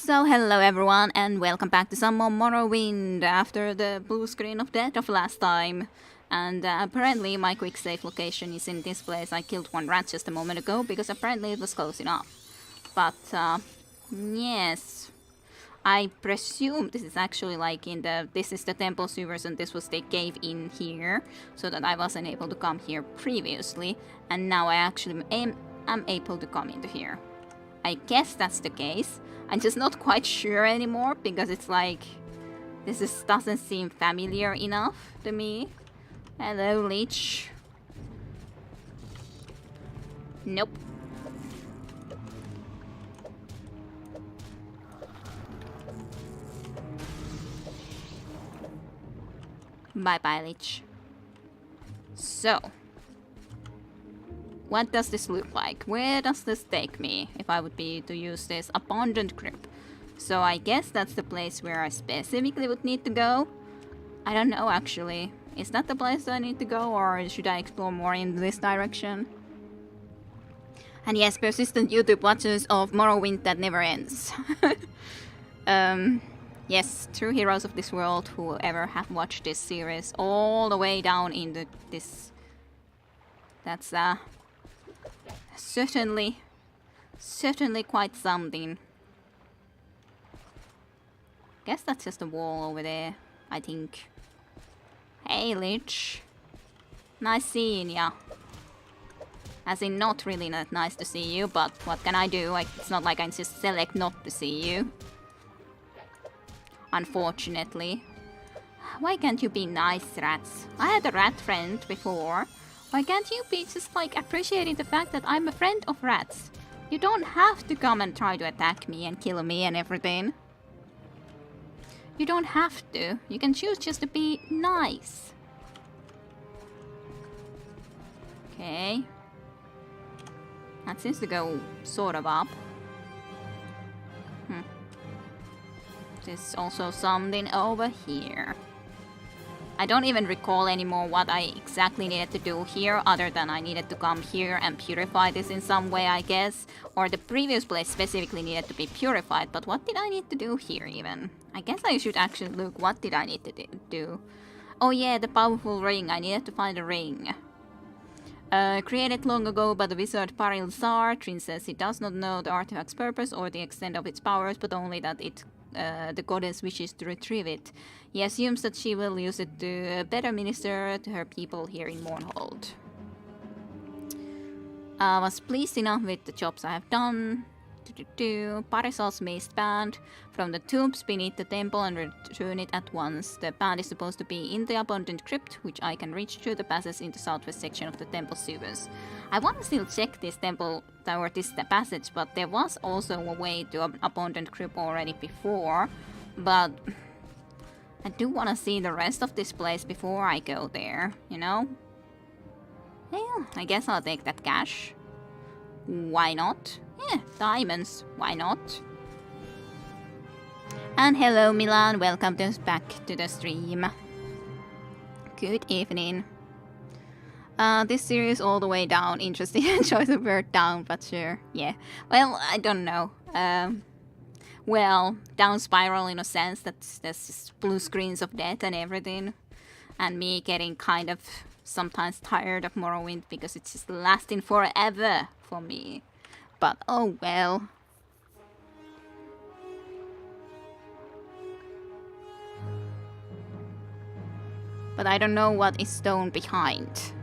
So hello everyone and welcome back to some more Morrowind after the blue screen of death of last time. And apparently my quick save location is in this place. I killed one rat just a moment ago because apparently it was close enough. But yes, I presume this is actually like this is the temple sewers and this was the cave in here. So that I wasn't able to come here previously and now I actually am able to come into here. I guess that's the case. I'm just not quite sure anymore because it's like this doesn't seem familiar enough to me. Hello, Leech. Nope. Bye-bye, Leech. So, what does this look like? Where does this take me if I would be to use this abundant grip? So I guess that's the place where I specifically would need to go. I don't know actually. Is that the place that I need to go or should I explore more in this direction? And yes, persistent YouTube watchers of Morrowind that never ends. Yes, true heroes of this world who ever have watched this series all the way down into this. That's certainly quite something. Guess that's just a wall over there, I think. Hey, Lich. Nice seeing ya. As in, not really that nice to see you, but what can I do? It's not like I can just select not to see you. Unfortunately. Why can't you be nice, rats? I had a rat friend before. Why can't you be just like appreciating the fact that I'm a friend of rats? You don't have to come and try to attack me and kill me and everything. You don't have to. You can choose just to be nice. Okay. That seems to go sort of up. There's also something over here. I don't even recall anymore what I exactly needed to do here, other than I needed to come here and purify this in some way, I guess. Or the previous place specifically needed to be purified, but what did I need to do here even? I guess I should actually look, what did I need to do? Oh yeah, the powerful ring, I needed to find a ring. Created long ago by the wizard Paril Zar, Trin says he does not know the artifact's purpose or the extent of its powers, but only that the goddess wishes to retrieve it. He assumes that she will use it to better minister to her people here in Mournhold. I was pleased enough with the jobs I have done. Parisol's mace band from the tombs beneath the temple and return it at once. The band is supposed to be in the abundant crypt, which I can reach through the passage in the southwest section of the temple sewers. I want to still check this temple or this passage, but there was also a way to abundant crypt already before. But I do want to see the rest of this place before I go there, you know? Well, I guess I'll take that cash. Why not? Yeah, diamonds. Why not? And hello, Milan. Welcome back to the stream. Good evening. This series all the way down. Interesting choice of word down, but sure. Yeah. Well, I don't know. Well, down spiral in a sense. That's just blue screens of death and everything. And me getting kind of sometimes tired of Morrowind because it's just lasting forever for me. But oh well. But I don't know what is stone behind.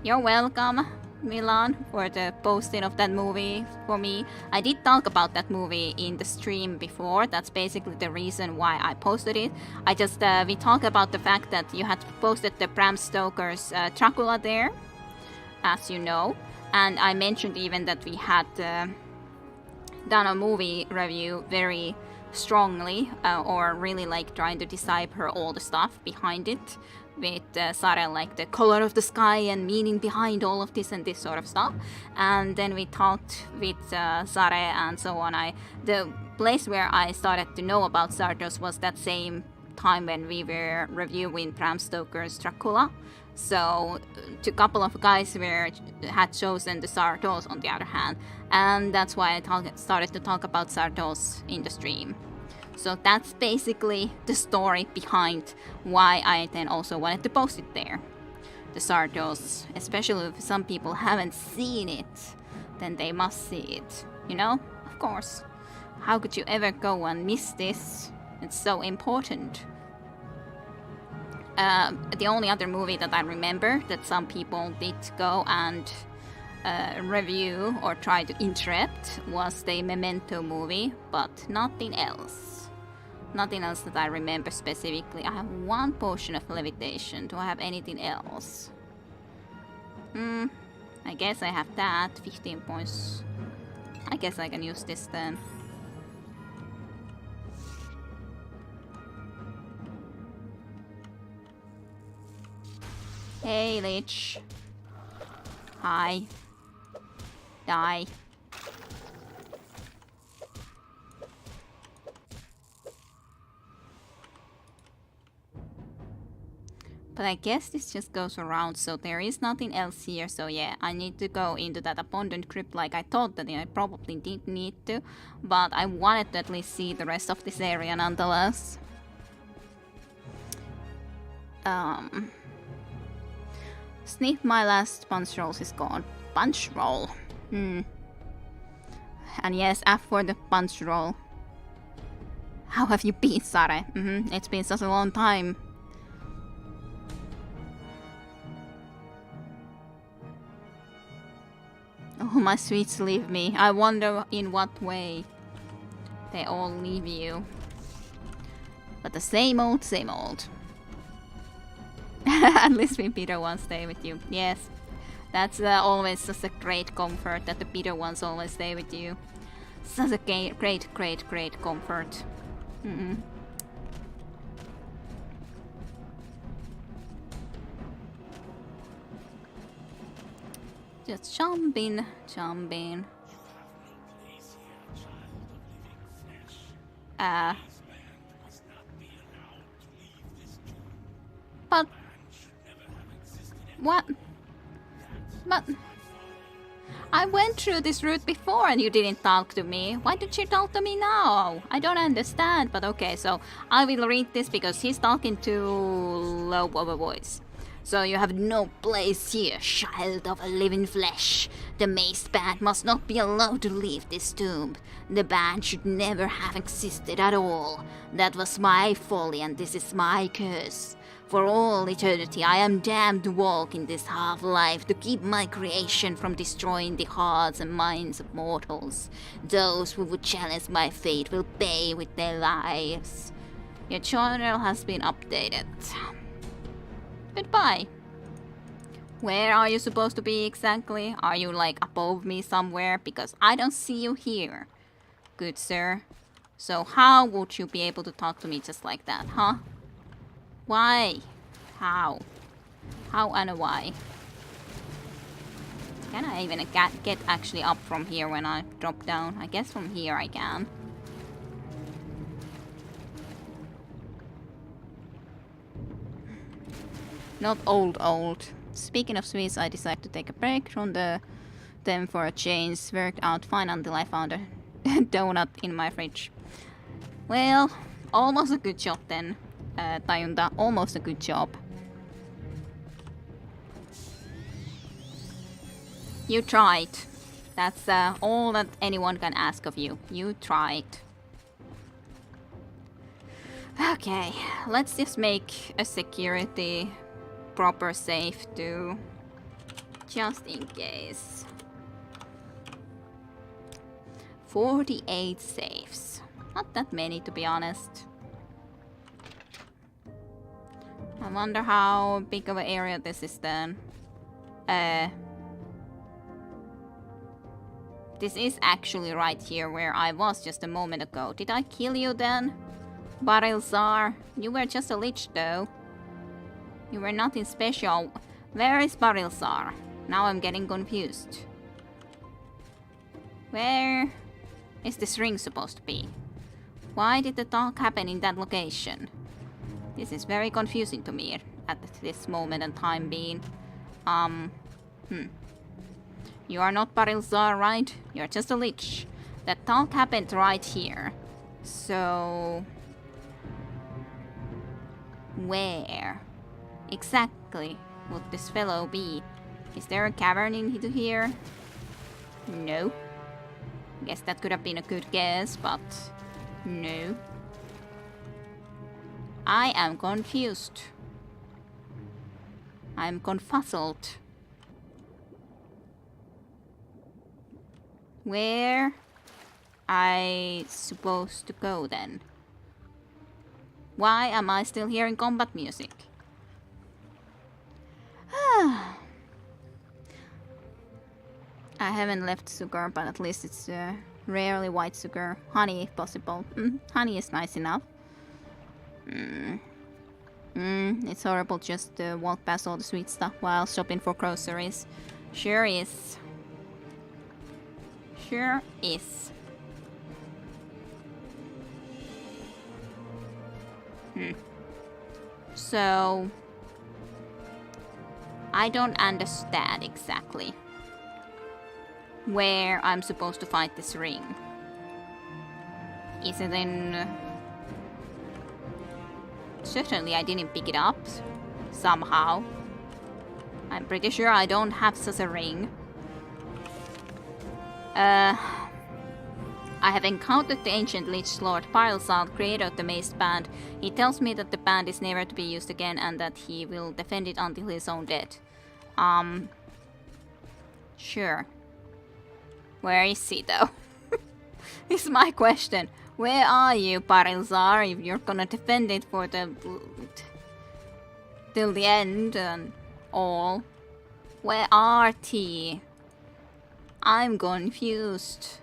You're welcome, Milan, for the posting of that movie for me. I did talk about that movie in the stream before. That's basically the reason why I posted it. We talked about the fact that you had posted the Bram Stoker's Dracula there, as you know. And I mentioned even that we had done a movie review very strongly, or really like trying to decipher all the stuff behind it with Sare, like the color of the sky and meaning behind all of this and this sort of stuff. And then we talked with Sare and so on. The place where I started to know about Zardos was that same time when we were reviewing Bram Stoker's Dracula. So a couple of guys had chosen the Zardos on the other hand, and that's why I started to talk about Zardos in the stream. So that's basically the story behind why I then also wanted to post it there. The Zardos, especially if some people haven't seen it, then they must see it. You know? Of course. How could you ever go and miss this? It's so important. The only other movie that I remember that some people did go and review or try to interrupt was the Memento movie, but nothing else. Nothing else that I remember specifically. I have one potion of levitation. Do I have anything else? I guess I have that. 15 points. I guess I can use this then. Hey, Lich. Hi. Die. But I guess this just goes around, so there is nothing else here, so yeah, I need to go into that abandoned crypt like I thought that I probably did need to, but I wanted to at least see the rest of this area nonetheless. Sniff my last punch rolls is gone. Punch roll? And yes, F for the punch roll. How have you been, Sare? It's been such a long time. Oh, my sweets leave me. I wonder in what way they all leave you. But the same old, same old. At least we bitter ones stay with you. Yes, that's always such a great comfort that the bitter ones always stay with you. Such a great comfort. Just jump in. But what? But I went through this route before and you didn't talk to me. Why did you talk to me now? I don't understand, but okay, so I will read this because he's talking too low of a voice. So you have no place here, child of a living flesh. The Mace Band must not be allowed to leave this tomb. The band should never have existed at all. That was my folly and this is my curse. For all eternity I am damned to walk in this half-life to keep my creation from destroying the hearts and minds of mortals. Those who would challenge my fate will pay with their lives. Your journal has been updated. Goodbye. Where are you supposed to be exactly? Are you like above me somewhere? Because I don't see you here. Good sir. So how would you be able to talk to me just like that, huh? Why? How? How and why? Can I even get actually up from here when I drop down? I guess from here I can. Not old. Speaking of Swiss, I decided to take a break from them for a change. Worked out fine until I found a donut in my fridge. Well, almost a good job then. Tajunta, almost a good job. You tried. That's all that anyone can ask of you. You tried. Okay, let's just make a security proper save too. Just in case. 48 saves. Not that many to be honest. I wonder how big of an area this is then. This is actually right here where I was just a moment ago. Did I kill you then? Barilzar? You were just a lich though. You were nothing special. Where is Barilzar? Now I'm getting confused. Where is this ring supposed to be? Why did the talk happen in that location? This is very confusing to me. at this moment in time being. You are not Barilzar, right? You're just a lich. That talk happened right here. So... where exactly would this fellow be? Is there a cavern in here? No. Guess that could have been a good guess, but no. I am confused. I'm confuzzled. Where I supposed to go then? Why am I still hearing combat music? I haven't left sugar, but at least it's rarely white sugar. Honey, if possible. Honey is nice enough. It's horrible just to walk past all the sweet stuff while shopping for groceries. Sure is. Sure is. So... I don't understand exactly where I'm supposed to find this ring. Is it in... Certainly I didn't pick it up somehow. I'm pretty sure I don't have such a ring. I have encountered the ancient Lich Lord Pylesal, creator of the Mace Band. He tells me that the band is never to be used again and that he will defend it until his own death. Sure. Where is he though? Is my question. Where are you, Pylesal, if you're gonna defend it for the... till the end and all? Where are he? I'm confused.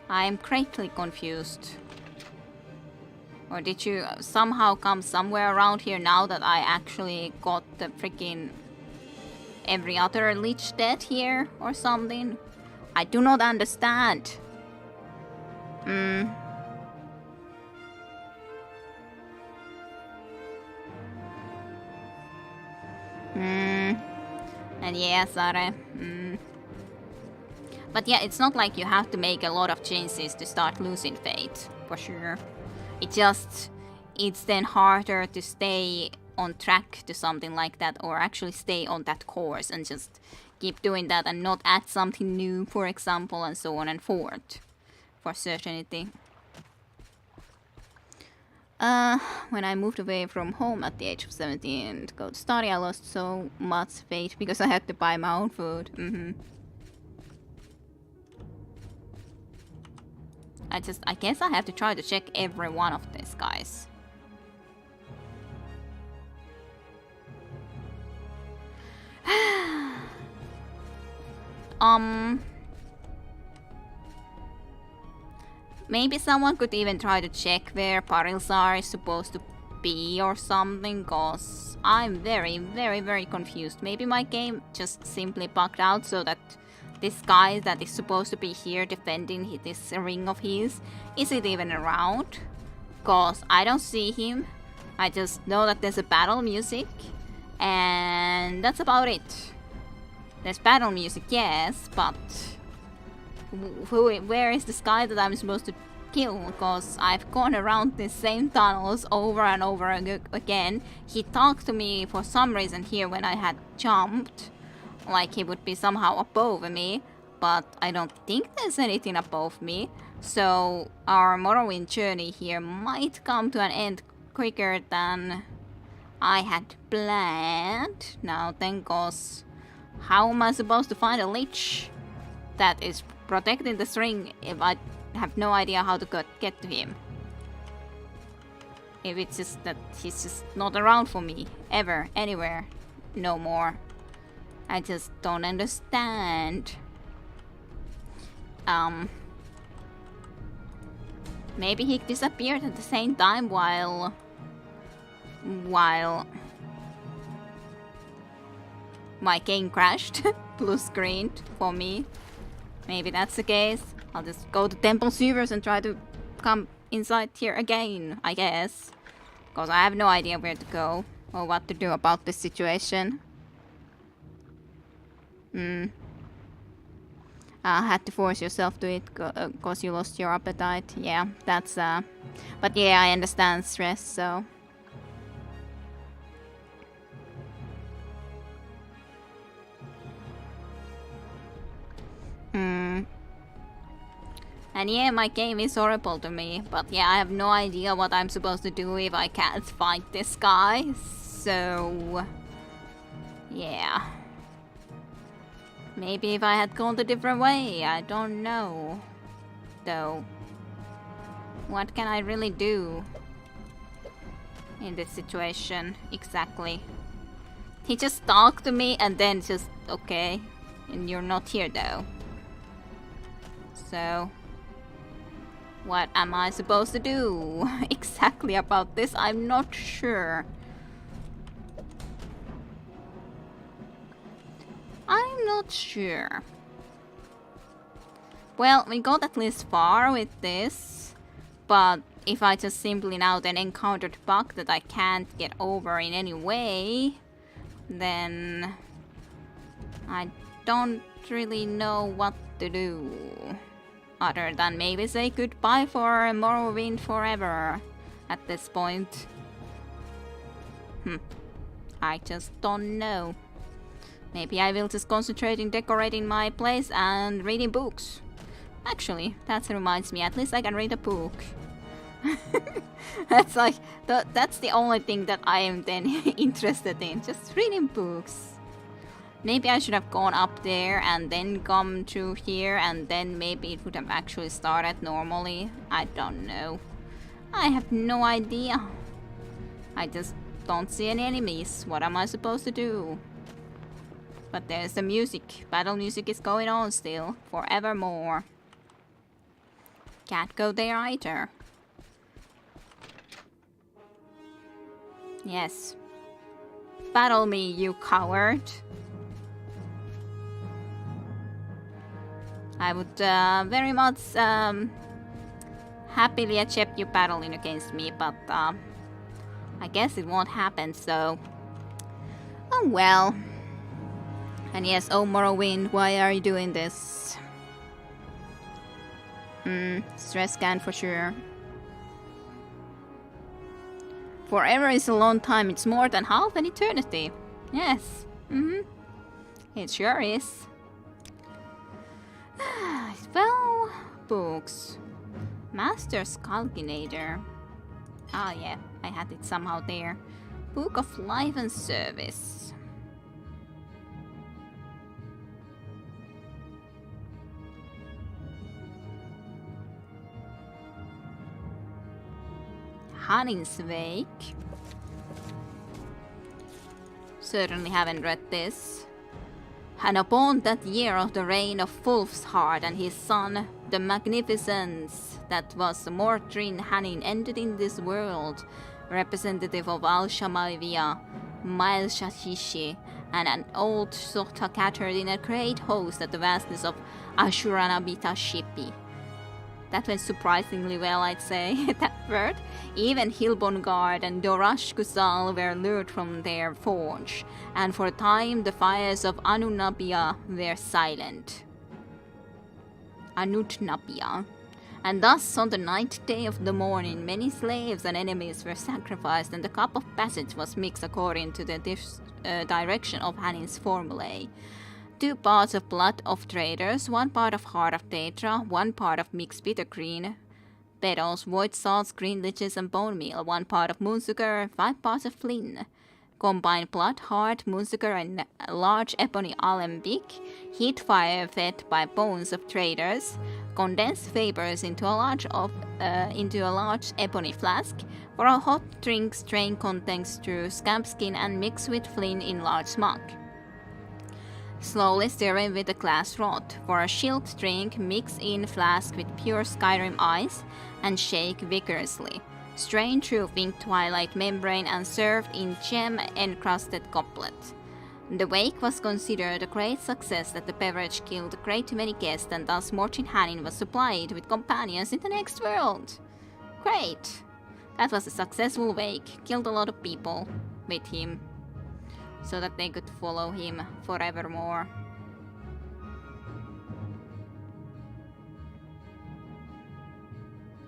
I'm greatly confused. Or did you somehow come somewhere around here now that I actually got the freaking every other lich dead here or something? I do not understand. And yeah, Sare. But yeah, it's not like you have to make a lot of changes to start losing faith, for sure. It's then harder to stay on track to something like that, or actually stay on that course and just keep doing that and not add something new, for example, and so on and forth, for certainty. When I moved away from home at the age of 17 to go to study, I lost so much faith because I had to buy my own food. I guess I have to try to check every one of these guys. Maybe someone could even try to check where Pylesal is supposed to be or something, cause I'm very, very, very confused. Maybe my game just simply bugged out so that this guy that is supposed to be here defending this ring of his isn't even around, cause I don't see him. I just know that there's a battle music, and that's about it. There's battle music, yes, but where is this guy that I'm supposed to kill? Because I've gone around the same tunnels over and over again. He talked to me for some reason here when I had jumped, like he would be somehow above me, but I don't think there's anything above me. So our Morrowind journey here might come to an end quicker than I had planned. Now then, cause how am I supposed to find a lich that is protecting this ring if I have no idea how to get to him? If it's just that he's just not around for me, ever, anywhere, no more. I just don't understand. Maybe he disappeared at the same time while my game crashed, blue screened for me. Maybe that's the case. I'll just go to Temple Sewers and try to come inside here again, I guess. Because I have no idea where to go. or what to do about this situation. Had to force yourself to eat cause you lost your appetite. Yeah, that's but yeah, I understand stress, so. And yeah, my game is horrible to me, but yeah, I have no idea what I'm supposed to do if I can't fight this guy, so. Yeah. Maybe if I had gone a different way, I don't know. Though. What can I really do in this situation, exactly? He just talked to me and then just, okay. And you're not here though. So. What am I supposed to do exactly about this? I'm not sure. I'm not sure. Well, we got at least far with this, but if I just simply now then encountered a bug that I can't get over in any way, then I don't really know what to do. Other than maybe say goodbye for Morrowind forever at this point. I just don't know. Maybe I will just concentrate in decorating my place and reading books. Actually, that reminds me, at least I can read a book. That's like, that's the only thing that I am then interested in, just reading books. Maybe I should have gone up there and then come to here and then maybe it would have actually started normally. I don't know. I have no idea. I just don't see any enemies. What am I supposed to do? But there's the music. Battle music is going on still. Forevermore. Can't go there either. Yes. Battle me, you coward. I would very much happily accept you battling against me, but I guess it won't happen, so. Oh well. And yes, oh Morrowind, why are you doing this? Stress scan for sure. Forever is a long time, it's more than half an eternity. Yes, it sure is. Well, books. Master's Calculator. Ah yeah, I had it somehow there. Book of Life and Service. Hanin's Wake. Certainly haven't read this. And upon that year of the reign of Fulfsheart and his son, the magnificence that was Mortrin Hanin entered in this world, representative of Al-Shamavia, Mael-Shashishi, and an old Sota catered in a great host at the vastness of Ashuranabita Shipi. That went surprisingly well, I'd say, that word. Even Hilbongard and Dorash Kusal were lured from their forge, and for a time the fires of Anunapia were silent. Anutnapia. And thus, on the ninth day of the morning, many slaves and enemies were sacrificed, and the cup of passage was mixed according to the direction of Hanin's formulae. 2 parts of blood of traders, 1 part of heart of tetra, 1 part of mixed bitter green, petals, void salts, green liches, and bone meal, 1 part of moonsugar, 5 parts of flint. Combine blood, heart, moonsugar, and a large ebony alembic. Heat fire fed by bones of traders. Condense vapors into a large ebony flask. For a hot drink, strain contents through scamp skin and mix with flint in large mug. Slowly stir in with a glass rod. For a chilled drink, mix in flask with pure Skyrim ice and shake vigorously. Strain through pink twilight membrane and served in gem-encrusted goblet. The wake was considered a great success that the beverage killed a great many guests, and thus Mortin Hanin was supplied with companions in the next world. Great! That was a successful wake, killed a lot of people. with him so that they could follow him forevermore.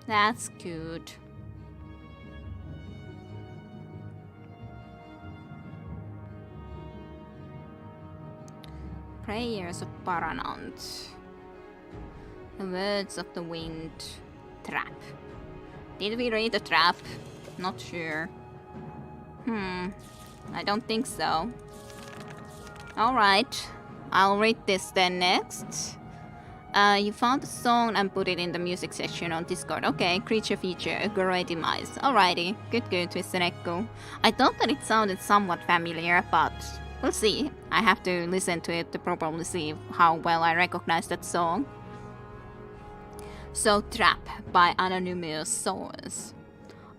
That's good. Prayers of Paranant. The words of the wind. Trap. Did we read the trap? Not sure. I don't think so. Alright. I'll read this then next. You found the song and put it in the music section on Discord. Okay, creature feature, a great demise. Alrighty, good, Twisted Echo. I thought that it sounded somewhat familiar, but we'll see. I have to listen to it to probably see how well I recognize that song. So, Trap by Anonymous Source.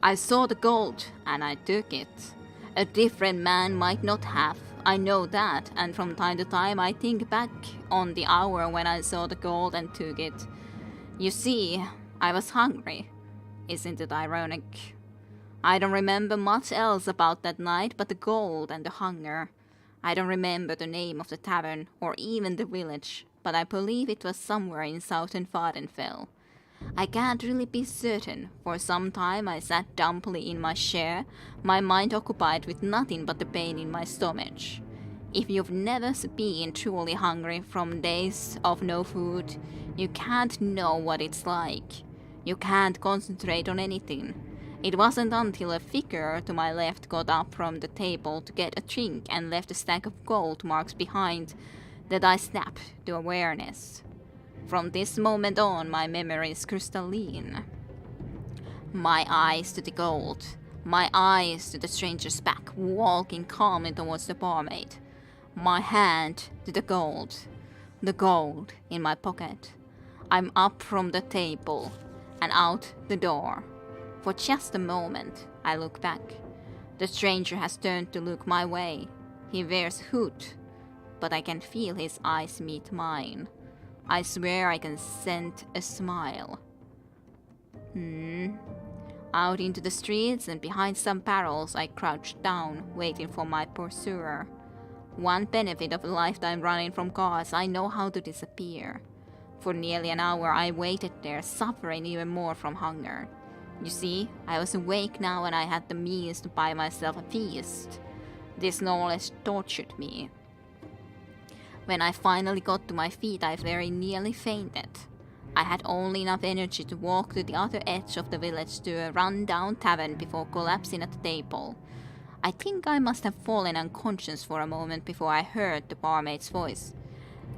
I saw the gold, and I took it. A different man might not have. I know that, and from time to time I think back on the hour when I saw the gold and took it. You see, I was hungry. Isn't it ironic? I don't remember much else about that night but the gold and the hunger. I don't remember the name of the tavern or even the village, but I believe it was somewhere in southern Vardenfell. I can't really be certain. For some time I sat dumbly in my chair, my mind occupied with nothing but the pain in my stomach. If you've never been truly hungry from days of no food, you can't know what it's like. You can't concentrate on anything. It wasn't until a figure to my left got up from the table to get a drink and left a stack of gold marks behind that I snapped to awareness. From this moment on, my memory is crystalline. My eyes to the gold. My eyes to the stranger's back, walking calmly towards the barmaid. My hand to the gold. The gold in my pocket. I'm up from the table and out the door. For just a moment, I look back. The stranger has turned to look my way. He wears a hood, but I can feel his eyes meet mine. I swear I can scent a smile. Out into the streets and behind some barrels I crouched down, waiting for my pursuer. One benefit of a lifetime running from cars, I know how to disappear. For nearly an hour I waited there, suffering even more from hunger. You see, I was awake now and I had the means to buy myself a feast. This knowledge tortured me. When I finally got to my feet, I very nearly fainted. I had only enough energy to walk to the other edge of the village to a run-down tavern before collapsing at the table. I think I must have fallen unconscious for a moment before I heard the barmaid's voice.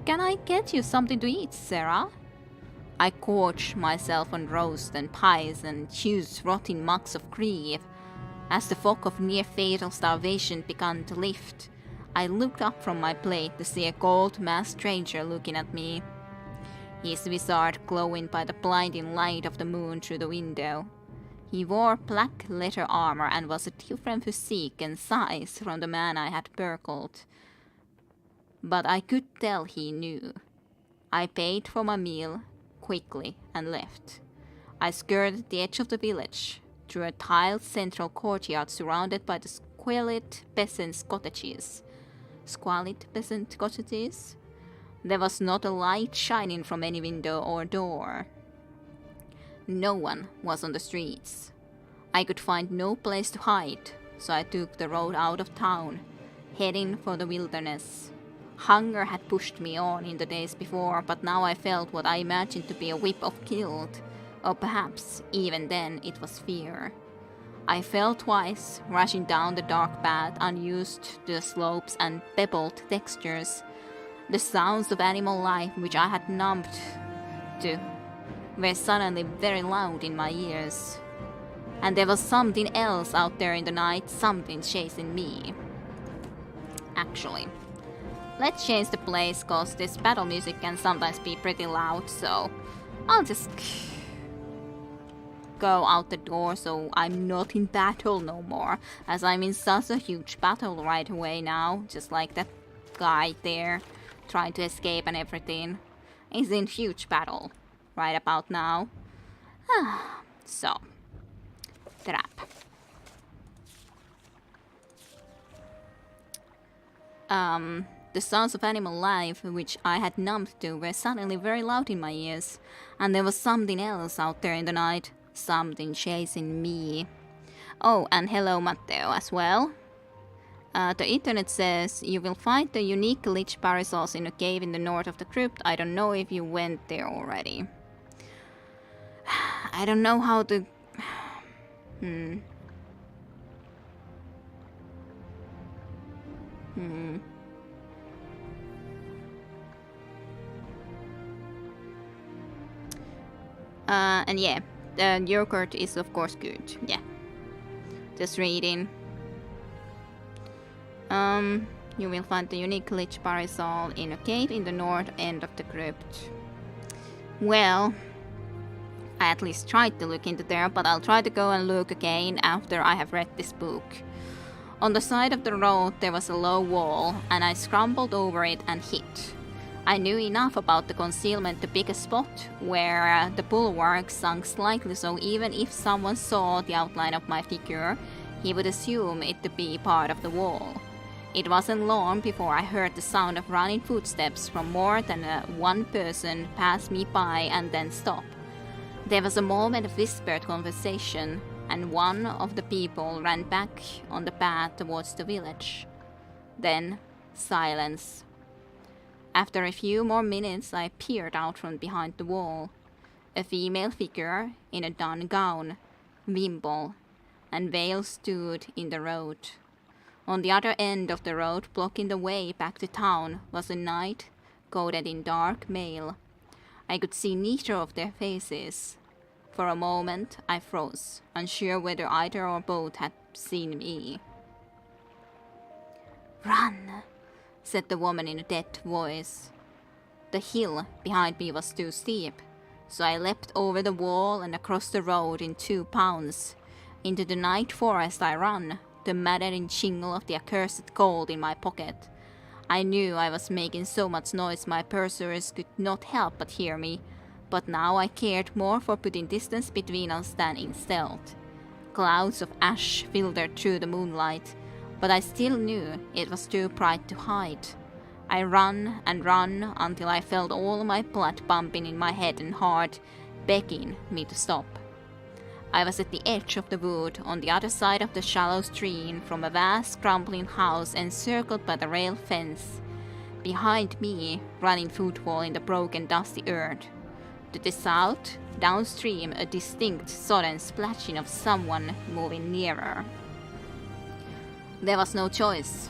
"Can I get you something to eat, Sarah?" I gorged myself on roast and pies and chewed rotting mugs of grief. As the fog of near-fatal starvation began to lift, I looked up from my plate to see a gold-masked stranger looking at me. His visage glowing by the blinding light of the moon through the window. He wore black leather armor and was a different physique and size from the man I had burgled. But I could tell he knew. I paid for my meal quickly and left. I skirted the edge of the village, through a tiled central courtyard surrounded by the squalid peasants' cottages. Squalid peasant cottages? There was not a light shining from any window or door. No one was on the streets. I could find no place to hide, so I took the road out of town, heading for the wilderness. Hunger had pushed me on in the days before, but now I felt what I imagined to be a whip of guilt, or perhaps even then it was fear. I fell twice, rushing down the dark path, unused to the slopes and pebbled textures. The sounds of animal life, which I had numbed to, were suddenly very loud in my ears. And there was something else out there in the night, something chasing me. Actually, let's change the place, cause this battle music can sometimes be pretty loud, so I'll just go out the door so I'm not in battle no more, as I'm in such a huge battle right away now, just like that guy there trying to escape and everything. He's in huge battle right about now. So, trap. The sounds of animal life, which I had numbed to, were suddenly very loud in my ears, and there was something else out there in the night, something chasing me. Oh, and hello Matteo as well. The internet says you will find the unique lich parasols in a cave in the north of the crypt. I don't know if you went there already. I don't know how to... And yeah, the yogurt is of course good. Yeah. Just reading. You will find the unique lich parasol in a cave in the north end of the crypt. Well, I at least tried to look into there, but I'll try to go and look again after I have read this book. On the side of the road there was a low wall, and I scrambled over it and hid. I knew enough about the concealment to pick a spot where the bulwark sunk slightly, so even if someone saw the outline of my figure, he would assume it to be part of the wall. It wasn't long before I heard the sound of running footsteps from more than one person pass me by and then stop. There was a moment of whispered conversation, and one of the people ran back on the path towards the village. Then, silence. After a few more minutes, I peered out from behind the wall. A female figure in a dun gown, wimple, and veil stood in the road. On the other end of the road, blocking the way back to town, was a knight, coated in dark mail. I could see neither of their faces. For a moment, I froze, unsure whether either or both had seen me. "Run," said the woman in a dead voice. The hill behind me was too steep, so I leapt over the wall and across the road in 2 pounds. Into the night forest I ran, the maddening jingle of the accursed gold in my pocket. I knew I was making so much noise my pursuers could not help but hear me, but now I cared more for putting distance between us than in stealth. Clouds of ash filtered through the moonlight, but I still knew it was too bright to hide. I ran and ran until I felt all my blood pumping in my head and heart, begging me to stop. I was at the edge of the wood, on the other side of the shallow stream, from a vast crumbling house encircled by the rail fence. Behind me, running footfall in the broken dusty earth. To the south, downstream, a distinct sudden splashing of someone moving nearer. There was no choice.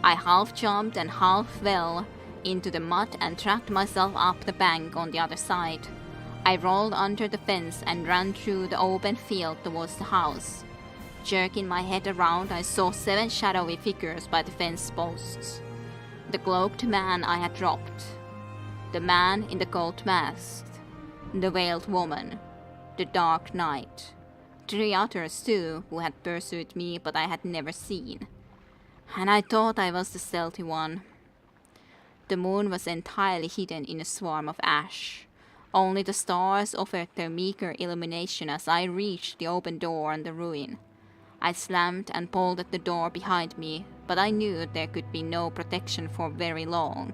I half jumped and half fell into the mud and dragged myself up the bank on the other side. I rolled under the fence and ran through the open field towards the house. Jerking my head around, I saw 7 shadowy figures by the fence posts. The cloaked man I had dropped. The man in the gold mask. The veiled woman. The dark knight. 3 others too, who had pursued me but I had never seen. And I thought I was the stealthy one. The moon was entirely hidden in a swarm of ash. Only the stars offered their meager illumination as I reached the open door on the ruin. I slammed and bolted the door behind me, but I knew there could be no protection for very long.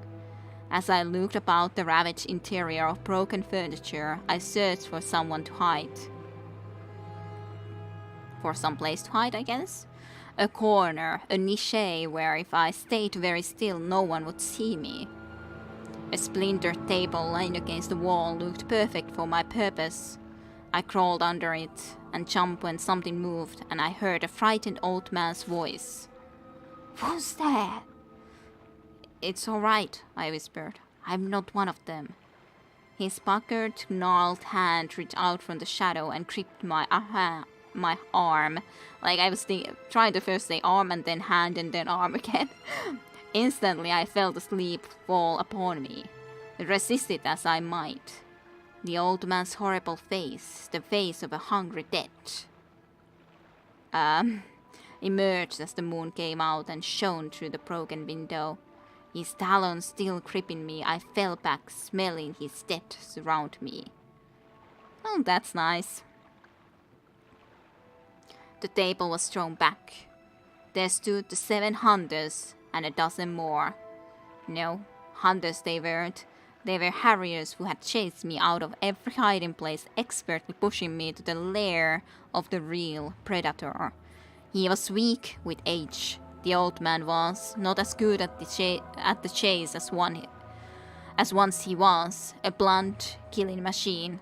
As I looked about the ravaged interior of broken furniture, I searched for someone to hide. For some place to hide, I guess? A corner, a niche where if I stayed very still no one would see me. A splintered table lying against the wall looked perfect for my purpose. I crawled under it and jumped when something moved, and I heard a frightened old man's voice. "Who's there?" "It's all right," I whispered. "I'm not one of them." His puckered, gnarled hand reached out from the shadow and gripped my arm. Like I was trying to first say arm and then hand and then arm again. Instantly I felt the sleep fall upon me. Resist it as I might. The old man's horrible face, the face of a hungry dead, emerged as the moon came out and shone through the broken window. His talons still gripping me, I fell back, smelling his death surround me. Oh, that's nice. The table was thrown back. There stood the 7 hunters, and a dozen more. No, hunters they weren't. They were harriers who had chased me out of every hiding place, expertly pushing me to the lair of the real predator. He was weak with age. The old man was not as good at the chase as once he was, a blunt, killing machine.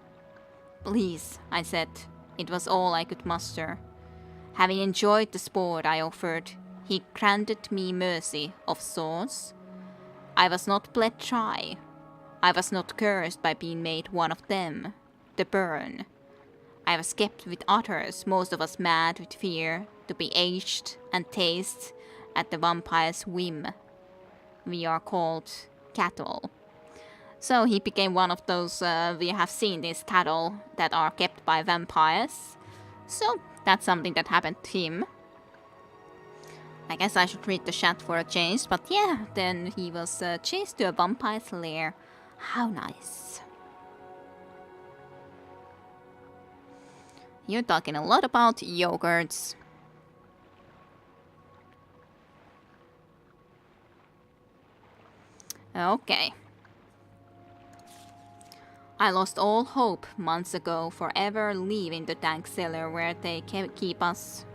Please, I said. It was all I could muster. Having enjoyed the sport I offered, he granted me mercy of sorts. I was not bled dry. I was not cursed by being made one of them, the burn. I was kept with others, most of us mad with fear, to be aged and taste at the vampire's whim. We are called cattle. So he became one of those, we have seen these cattle that are kept by vampires. So that's something that happened to him. I guess I should read the chat for a change, but yeah, then he was chased to a vampire's lair. How nice. You're talking a lot about yogurts. Okay. I lost all hope months ago for ever leaving the dank cellar where they keep us.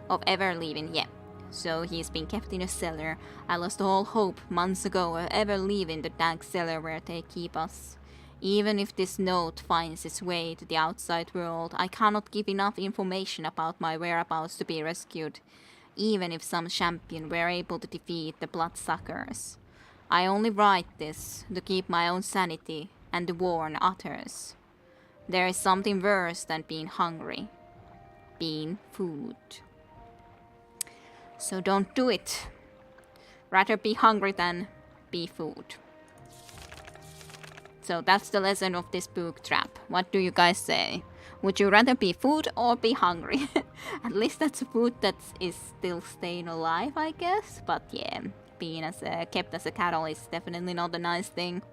Of ever leaving, yeah. So he's been kept in a cellar. I lost all hope months ago of ever leaving the dank cellar where they keep us. Even if this note finds its way to the outside world, I cannot give enough information about my whereabouts to be rescued, even if some champion were able to defeat the bloodsuckers. I only write this to keep my own sanity and to warn others. There is something worse than being hungry. Being food. So don't do it. Rather be hungry than be food. So that's the lesson of this book trap. What do you guys say? Would you rather be food or be hungry? At least that's a food that is still staying alive, I guess. But yeah, being kept as a cattle is definitely not a nice thing.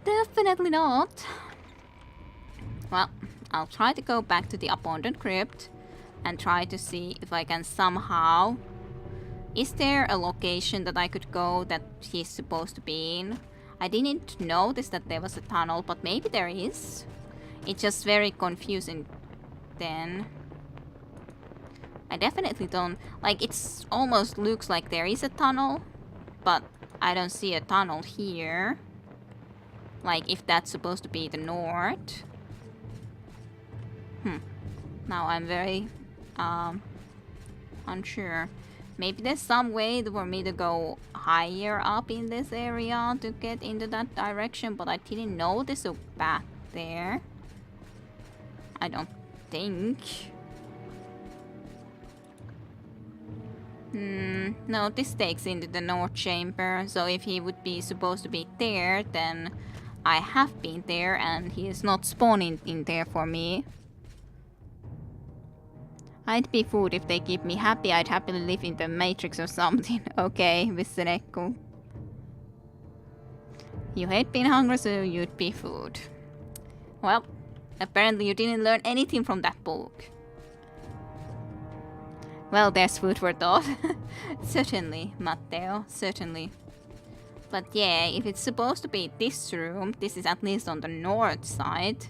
Definitely not. Well, I'll try to go back to the abandoned crypt and try to see if I can somehow... Is there a location that I could go that he's supposed to be in? I didn't notice that there was a tunnel, but maybe there is. It's just very confusing then. I definitely don't... Like, it's almost looks like there is a tunnel, but I don't see a tunnel here. Like, if that's supposed to be the north. Now I'm very unsure. Maybe there's some way for me to go higher up in this area to get into that direction, but I didn't notice a path there. I don't think. No, this takes into the north chamber, so if he would be supposed to be there, then I have been there and he is not spawning in there for me. I'd be food if they keep me happy. I'd happily live in the Matrix or something. Okay, Vissenekko. You hate being hungry, so you'd be food. Well, apparently you didn't learn anything from that book. Well, there's food for thought. Certainly, Matteo, certainly. But yeah, if it's supposed to be this room, this is at least on the north side,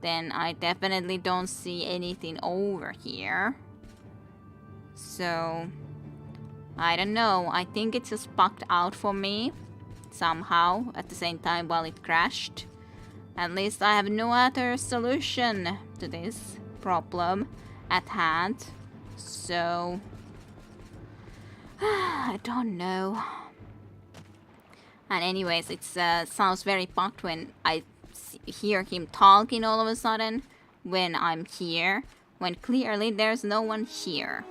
then I definitely don't see anything over here. So, I don't know. I think it just bugged out for me somehow at the same time while it crashed. At least I have no other solution to this problem at hand. So, I don't know. And anyways, it sounds very bugged when I hear him talking all of a sudden when I'm here, when clearly there's no one here.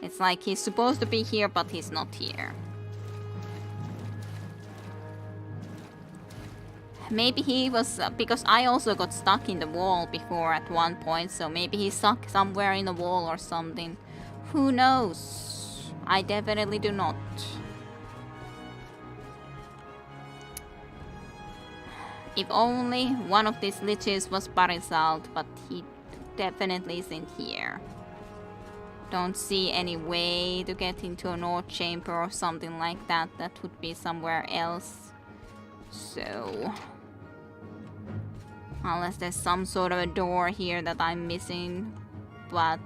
It's like he's supposed to be here, but he's not here. Maybe he was, because I also got stuck in the wall before at one point, so maybe he's stuck somewhere in the wall or something. Who knows? I definitely do not. If only one of these liches was Barisald, but he definitely isn't here. Don't see any way to get into a north chamber or something like that. That would be somewhere else. So... unless there's some sort of a door here that I'm missing. But...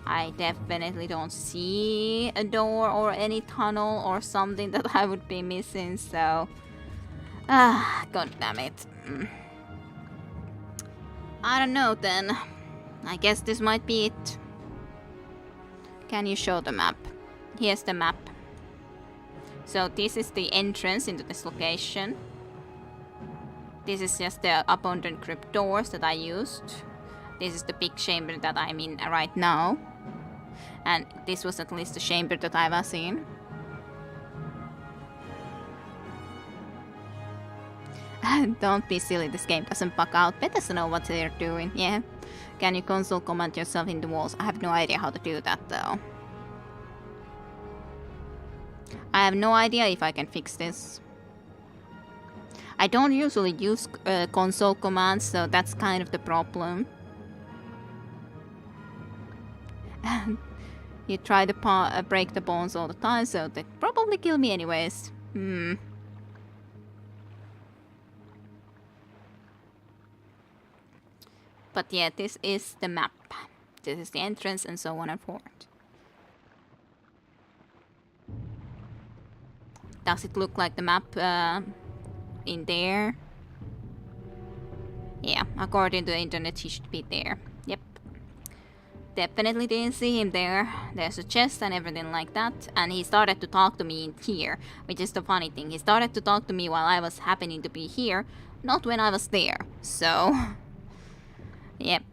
I definitely don't see a door or any tunnel or something that I would be missing, so... god damn it. I don't know then. I guess this might be it. Can you show the map? Here's the map. So this is the entrance into this location. This is just the abandoned crypt doors that I used. This is the big chamber that I'm in right now. And this was at least the chamber that I was in. Don't be silly, this game doesn't bug out. Bethesda know what they're doing, yeah. Can you console command yourself in the walls? I have no idea how to do that though. I have no idea if I can fix this. I don't usually use console commands, so that's kind of the problem. You try to break the bones all the time, so they'd probably kill me anyways. But yeah, this is the map. This is the entrance and so on and forth. Does it look like the map in there? Yeah, according to the internet, he should be there. Yep. Definitely didn't see him there. There's a chest and everything like that. And he started to talk to me in here, which is the funny thing. He started to talk to me while I was happening to be here, not when I was there. So... yep.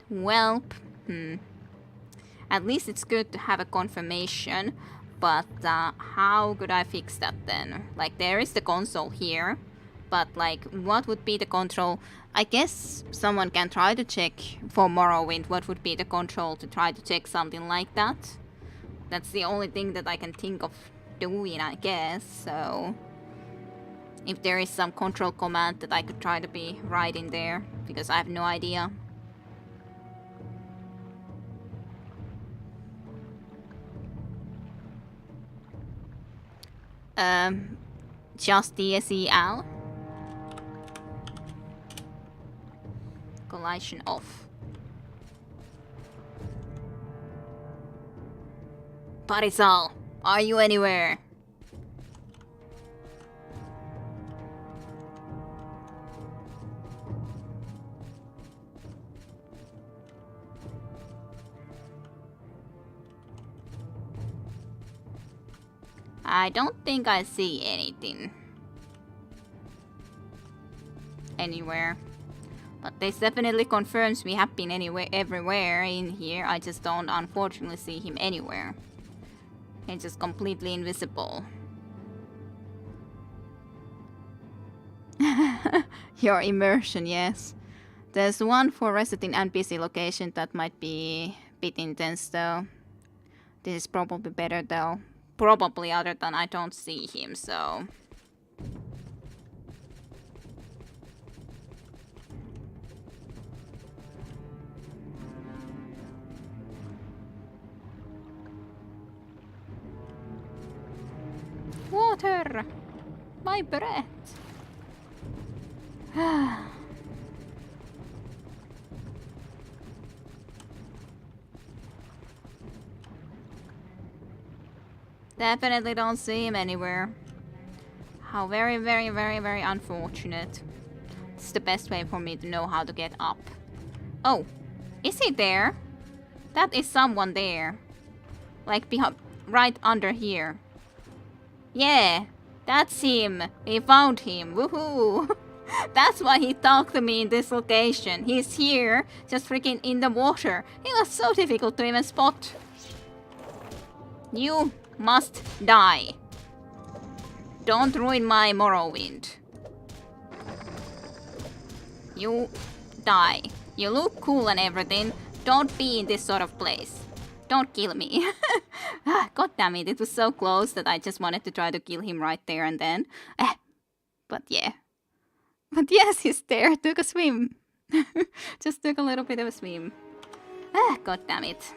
Well, at least it's good to have a confirmation, but how could I fix that then? Like, there is the console here, but like, what would be the control? I guess someone can try to check for Morrowind what would be the control to try to check something like that. That's the only thing that I can think of doing, I guess, so... if there is some control command that I could try to be writing there, because I have no idea. Just DSEL. Collision off. Parisal, are you anywhere? I don't think I see anything. Anywhere. But this definitely confirms we have been everywhere in here. I just don't unfortunately see him anywhere. He's just completely invisible. Your immersion, yes. There's one for resetting NPC location that might be a bit intense though. This is probably better though. Probably, other than I don't see him, so... Water! My breath! Definitely don't see him anywhere. How very, very, very, very unfortunate. It's the best way for me to know how to get up. Oh, is he there? That is someone there. Like right under here. Yeah, that's him. We found him. Woohoo! That's why he talked to me in this location. He's here, just freaking in the water. It was so difficult to even spot. You must die. Don't ruin my Morrowind. You die. You look cool and everything. Don't be in this sort of place. Don't kill me. God damn it, it was so close that I just wanted to try to kill him right there and then. But yeah. But yes, he's there. Took a swim. Just took a little bit of a swim. God damn it.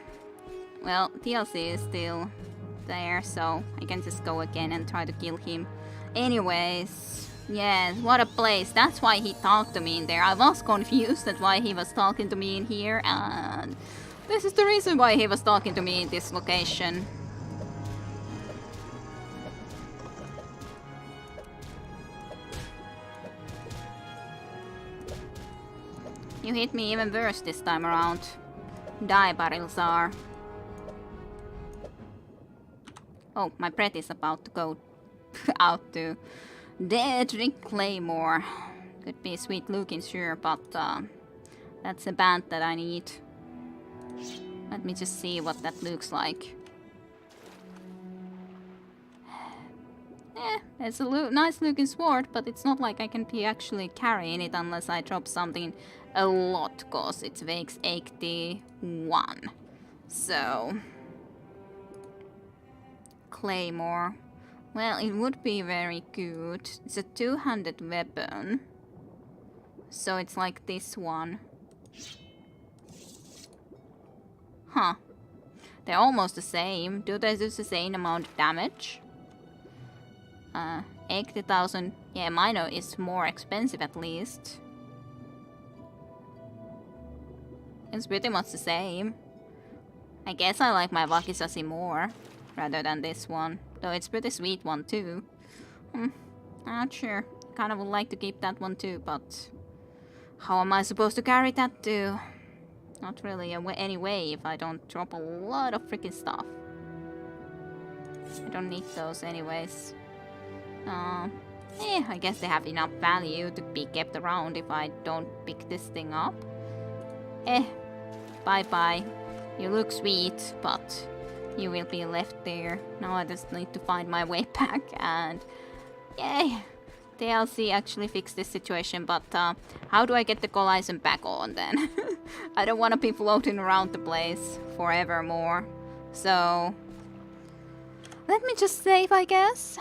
Well, TLC is still there, so I can just go again and try to kill him. Anyways, yes, what a place. That's why he talked to me in there. I was confused at why he was talking to me in here, and this is the reason why he was talking to me in this location. You hit me even worse this time around. Die, Barilzar. Oh, my breath is about to go out to Dedrick Claymore. Could be sweet looking, sure, but that's a band that I need. Let me just see what that looks like. It's a nice looking sword, but it's not like I can be actually carrying it unless I drop something a lot, cause it weighs 81. So Claymore. Well, it would be very good. It's a two-handed weapon. So it's like this one. Huh. They're almost the same. Do they do the same amount of damage? 80,000. Yeah, mine is more expensive at least. It's pretty much the same. I guess I like my Wakisasi more rather than this one. Though it's pretty sweet one too. Not sure. Kind of would like to keep that one too, but how am I supposed to carry that too? Not really any way if I don't drop a lot of freaking stuff. I don't need those anyways. I guess they have enough value to be kept around if I don't pick this thing up. Bye-bye. You look sweet, but you will be left there. Now I just need to find my way back, and yay! DLC actually fixed this situation, but how do I get the Coliseum back on then? I don't want to be floating around the place forevermore. So let me just save, I guess.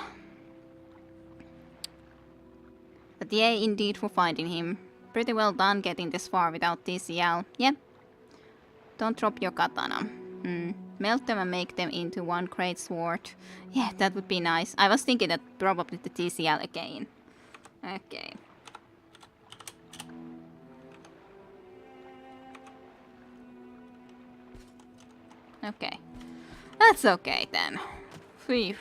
But yay indeed for finding him. Pretty well done getting this far without TCL. Yep. Don't drop your katana. Melt them and make them into one great sword. Yeah, that would be nice. I was thinking that probably the TCL again. Okay. Okay. That's okay then. Phew.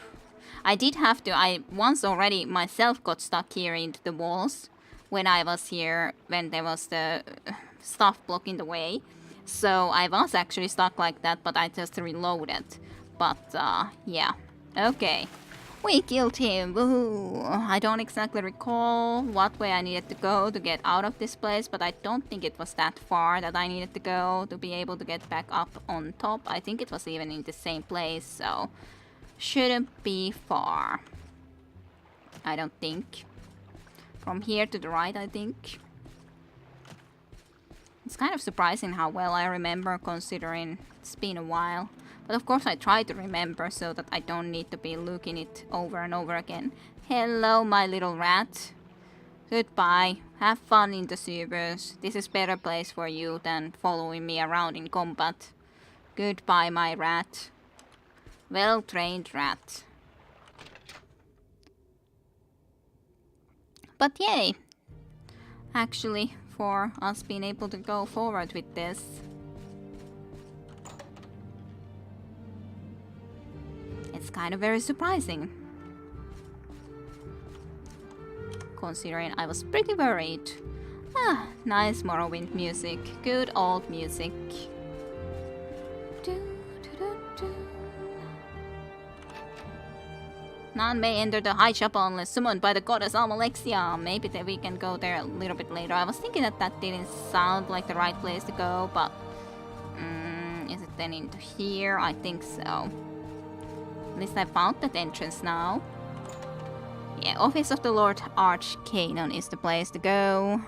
I did have to. I once already myself got stuck here into the walls when I was here, when there was the stuff blocking the way. So I was actually stuck like that, but I just reloaded. But yeah. Okay. We killed him. Woohoo. I don't exactly recall what way I needed to go to get out of this place, but I don't think it was that far that I needed to go to be able to get back up on top. I think it was even in the same place, so shouldn't be far. I don't think. From here to the right, I think. It's kind of surprising how well I remember, considering it's been a while. But of course I try to remember so that I don't need to be looking it over and over again. Hello, my little rat. Goodbye. Have fun in the sewers. This is a better place for you than following me around in combat. Goodbye, my rat. Well-trained rat. But yay! Actually, for us being able to go forward with this. It's kind of very surprising. Considering I was pretty worried. Ah, nice Morrowind music. Good old music. None may enter the high chapel unless summoned by the goddess Almalexia. Maybe that we can go there a little bit later. I was thinking that that didn't sound like the right place to go, but is it then into here? I think so. At least I found that entrance now. Yeah, Office of the Lord Archcanon is the place to go.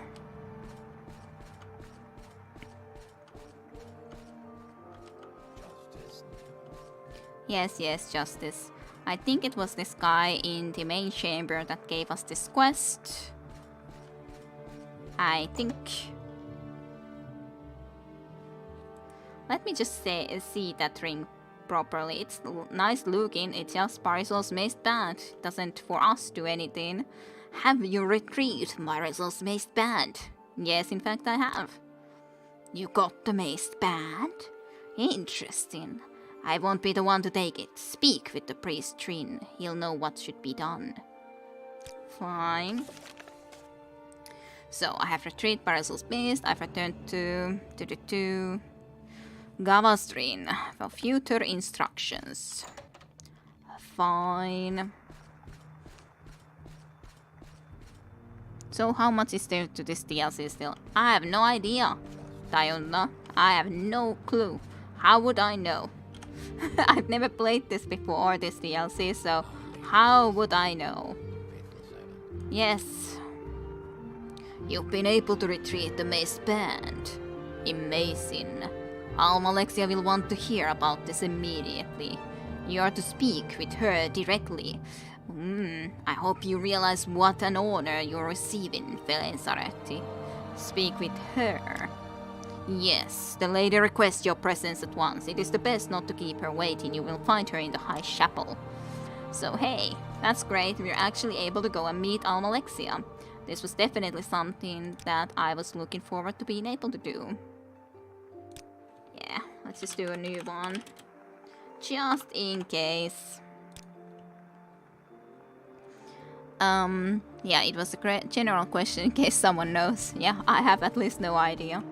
Yes, yes, justice. I think it was this guy in the main chamber that gave us this quest. I think. Let me just see that ring properly. It's nice looking, it's just Parisol's Mace Band. Doesn't for us do anything. Have you retrieved Parisol's Mace Band? Yes, in fact I have. You got the Mace Band? Interesting. I won't be the one to take it. Speak with the priest Trin. He'll know what should be done. Fine. So I have retrieved Parisol's Beast. I've returned to Gavastrin for future instructions. Fine. So how much is there to this DLC still? I have no idea, Diona. I have no clue. How would I know? I've never played this before, this DLC, so how would I know? Yes. You've been able to retrieve the Mace Band. Amazing. Almalexia will want to hear about this immediately. You are to speak with her directly. I hope you realize what an honor you're receiving, Felensaretti. Speak with her. Yes, the lady requests your presence at once. It is the best not to keep her waiting. You will find her in the High Chapel. So hey, that's great. We're actually able to go and meet Almalexia. This was definitely something that I was looking forward to being able to do. Yeah, let's just do a new one. Just in case. Yeah, it was a general question in case someone knows. Yeah, I have at least no idea.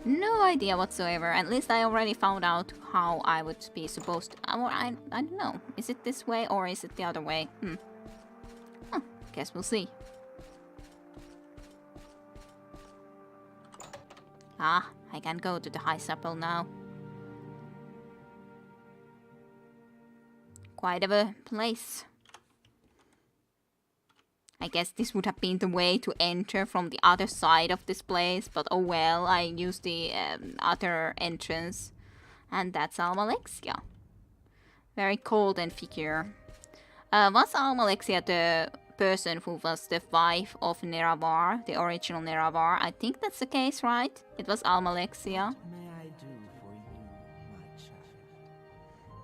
No idea whatsoever. At least I already found out how I would be supposed to... I don't know. Is it this way or is it the other way? Guess we'll see. Ah, I can go to the High Chapel now. Quite of a place. I guess this would have been the way to enter from the other side of this place, but oh well, I used the other entrance. And that's Almalexia. Very cold and figure. Was Almalexia the person who was the wife of Neravar, the original Neravar? I think that's the case, right? It was Almalexia. What may I do for you,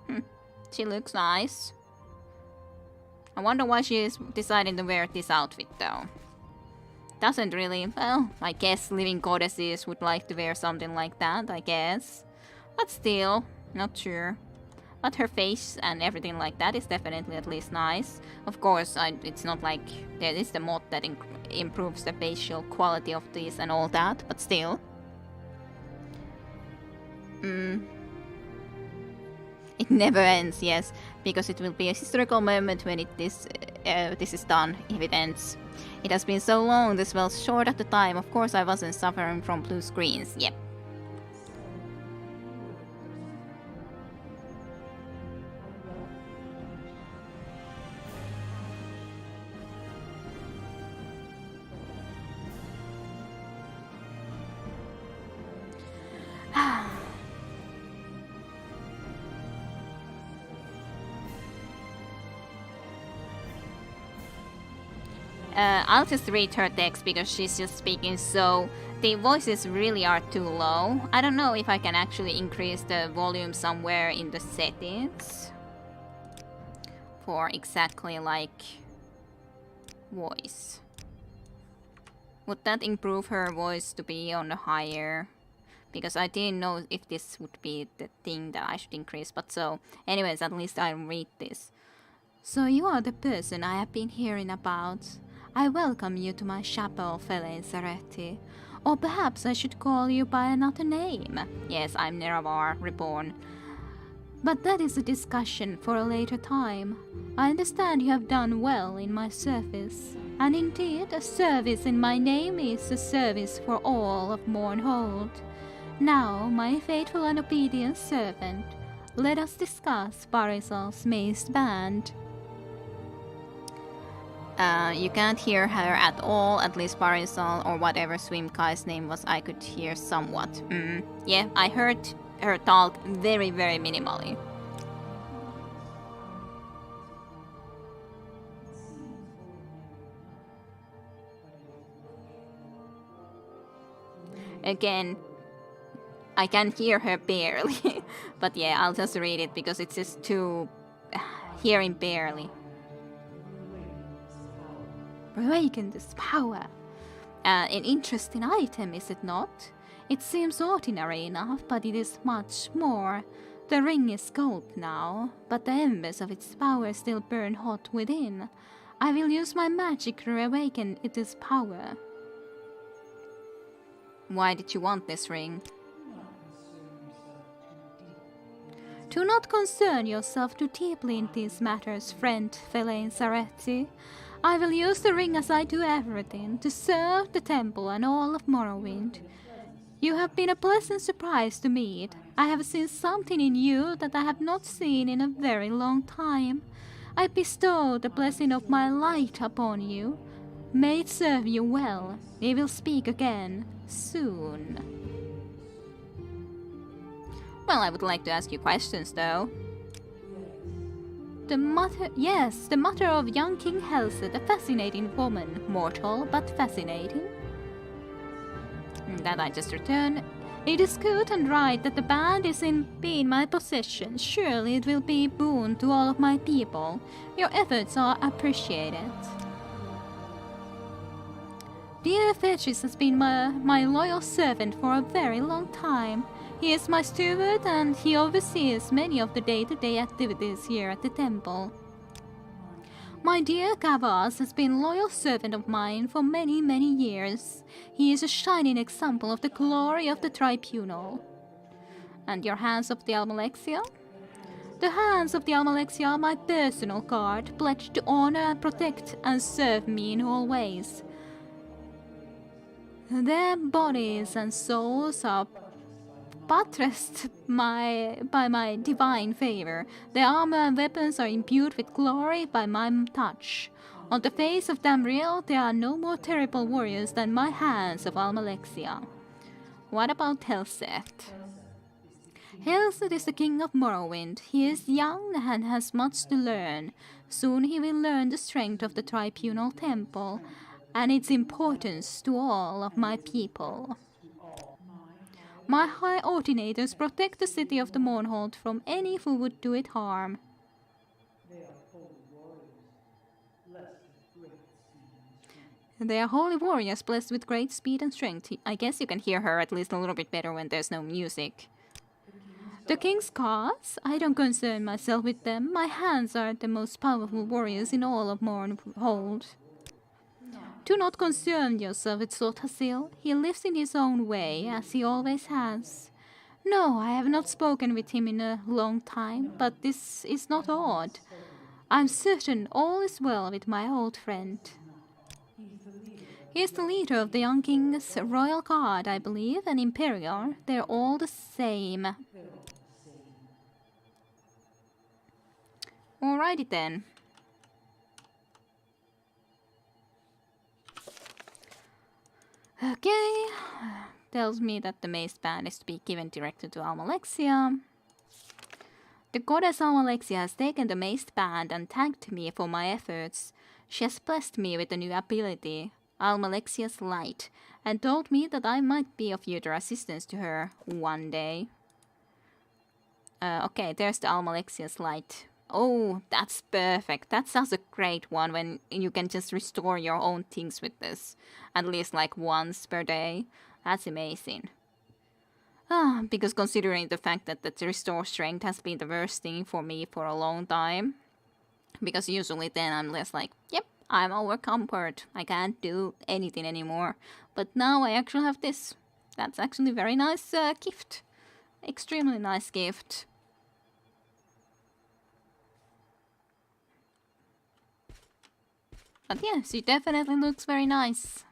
my child? She looks nice. I wonder why she is deciding to wear this outfit though. Doesn't really, well, I guess living goddesses would like to wear something like that, I guess. But still, not sure. But her face and everything like that is definitely at least nice. Of course, it's not like there is the mod that improves the facial quality of these and all that, but still. It never ends, yes, because it will be a historical moment when this is done, if it ends. It has been so long, this was short at the time. Of course I wasn't suffering from blue screens, yep. I'll just read her text because she's just speaking, so the voices really are too low. I don't know if I can actually increase the volume somewhere in the settings for exactly like voice. Would that improve her voice to be on a higher? Because I didn't know if this would be the thing that I should increase, but so anyways, at least I'll read this. So you are the person I have been hearing about. I welcome you to my chapel, Felensaretti. Or perhaps I should call you by another name. Yes, I'm Neravar, reborn. But that is a discussion for a later time. I understand you have done well in my service. And indeed, a service in my name is a service for all of Mournhold. Now, my faithful and obedient servant, let us discuss Parisol's Mace Band. You can't hear her at all, at least Parisol or whatever Swimkai's name was, I could hear somewhat. Yeah, I heard her talk very, very minimally. Again, I can hear her barely. But yeah, I'll just read it because it's just too hearing barely. Awaken this power. An interesting item, is it not? It seems ordinary enough, but it is much more. The ring is cold now, but the embers of its power still burn hot within. I will use my magic to awaken its power. Why did you want this ring? Do not concern yourself too deeply in these matters, friend Fellain Zaretti. I will use the ring as I do everything, to serve the temple and all of Morrowind. You have been a pleasant surprise to meet. I have seen something in you that I have not seen in a very long time. I bestow the blessing of my light upon you. May it serve you well. We will speak again, soon. Well, I would like to ask you questions, though. The mother of young King Helset, a fascinating woman, mortal but fascinating. That I just returned. It is good and right that the band is in my possession. Surely it will be a boon to all of my people. Your efforts are appreciated. Dear Fetchis has been my loyal servant for a very long time. He is my steward and he oversees many of the day-to-day activities here at the temple. My dear Gavas has been a loyal servant of mine for many, many years. He is a shining example of the glory of the tribunal. And your Hands of the Almalexia? The Hands of the Almalexia are my personal guard, pledged to honor, protect, and serve me in all ways. Their bodies and souls are buttressed by my divine favor. Their armor and weapons are imbued with glory by my touch. On the face of Damriel, there are no more terrible warriors than my Hands of Almalexia. What about Helset? Helset is the king of Morrowind. He is young and has much to learn. Soon he will learn the strength of the Tribunal Temple and its importance to all of my people. My high ordinators protect the city of the Mournhold from any who would do it harm. They are holy warriors blessed with great speed and strength. I guess you can hear her at least a little bit better when there's no music. The king's cause? I don't concern myself with them. My Hands are the most powerful warriors in all of Mournhold. Do not concern yourself with Sotasil. He lives in his own way, as he always has. No, I have not spoken with him in a long time, but this is not odd. I'm certain all is well with my old friend. He is the leader of the young king's royal guard, I believe, and Imperial. They're all the same. Alrighty then. Okay, tells me that the mace band is to be given directly to Almalexia. The goddess Almalexia has taken the mace band and thanked me for my efforts. She has blessed me with a new ability, Almalexia's Light, and told me that I might be of further assistance to her one day. Okay, there's the Almalexia's Light. Oh, that's perfect. That's such a great one when you can just restore your own things with this. At least like once per day. That's amazing. Because considering the fact that the restore strength has been the worst thing for me for a long time. Because usually then I'm less like, yep, I'm overcomfort. I can't do anything anymore. But now I actually have this. That's actually a very nice gift. Extremely nice gift. But yeah, she definitely looks very nice.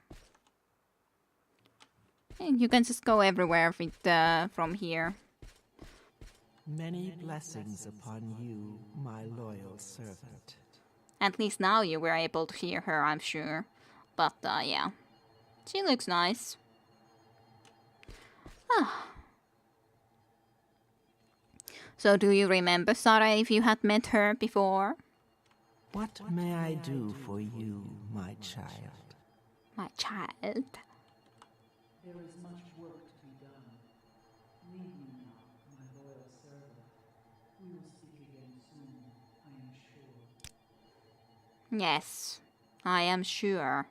And you can just go everywhere with, from here. Many blessings upon you, my loyal servant. At least now you were able to hear her, I'm sure. But yeah, she looks nice. So do you remember, Sarah, if you had met her before? What may I do for you, my child? My child. There is much work to be done. Yes, I am sure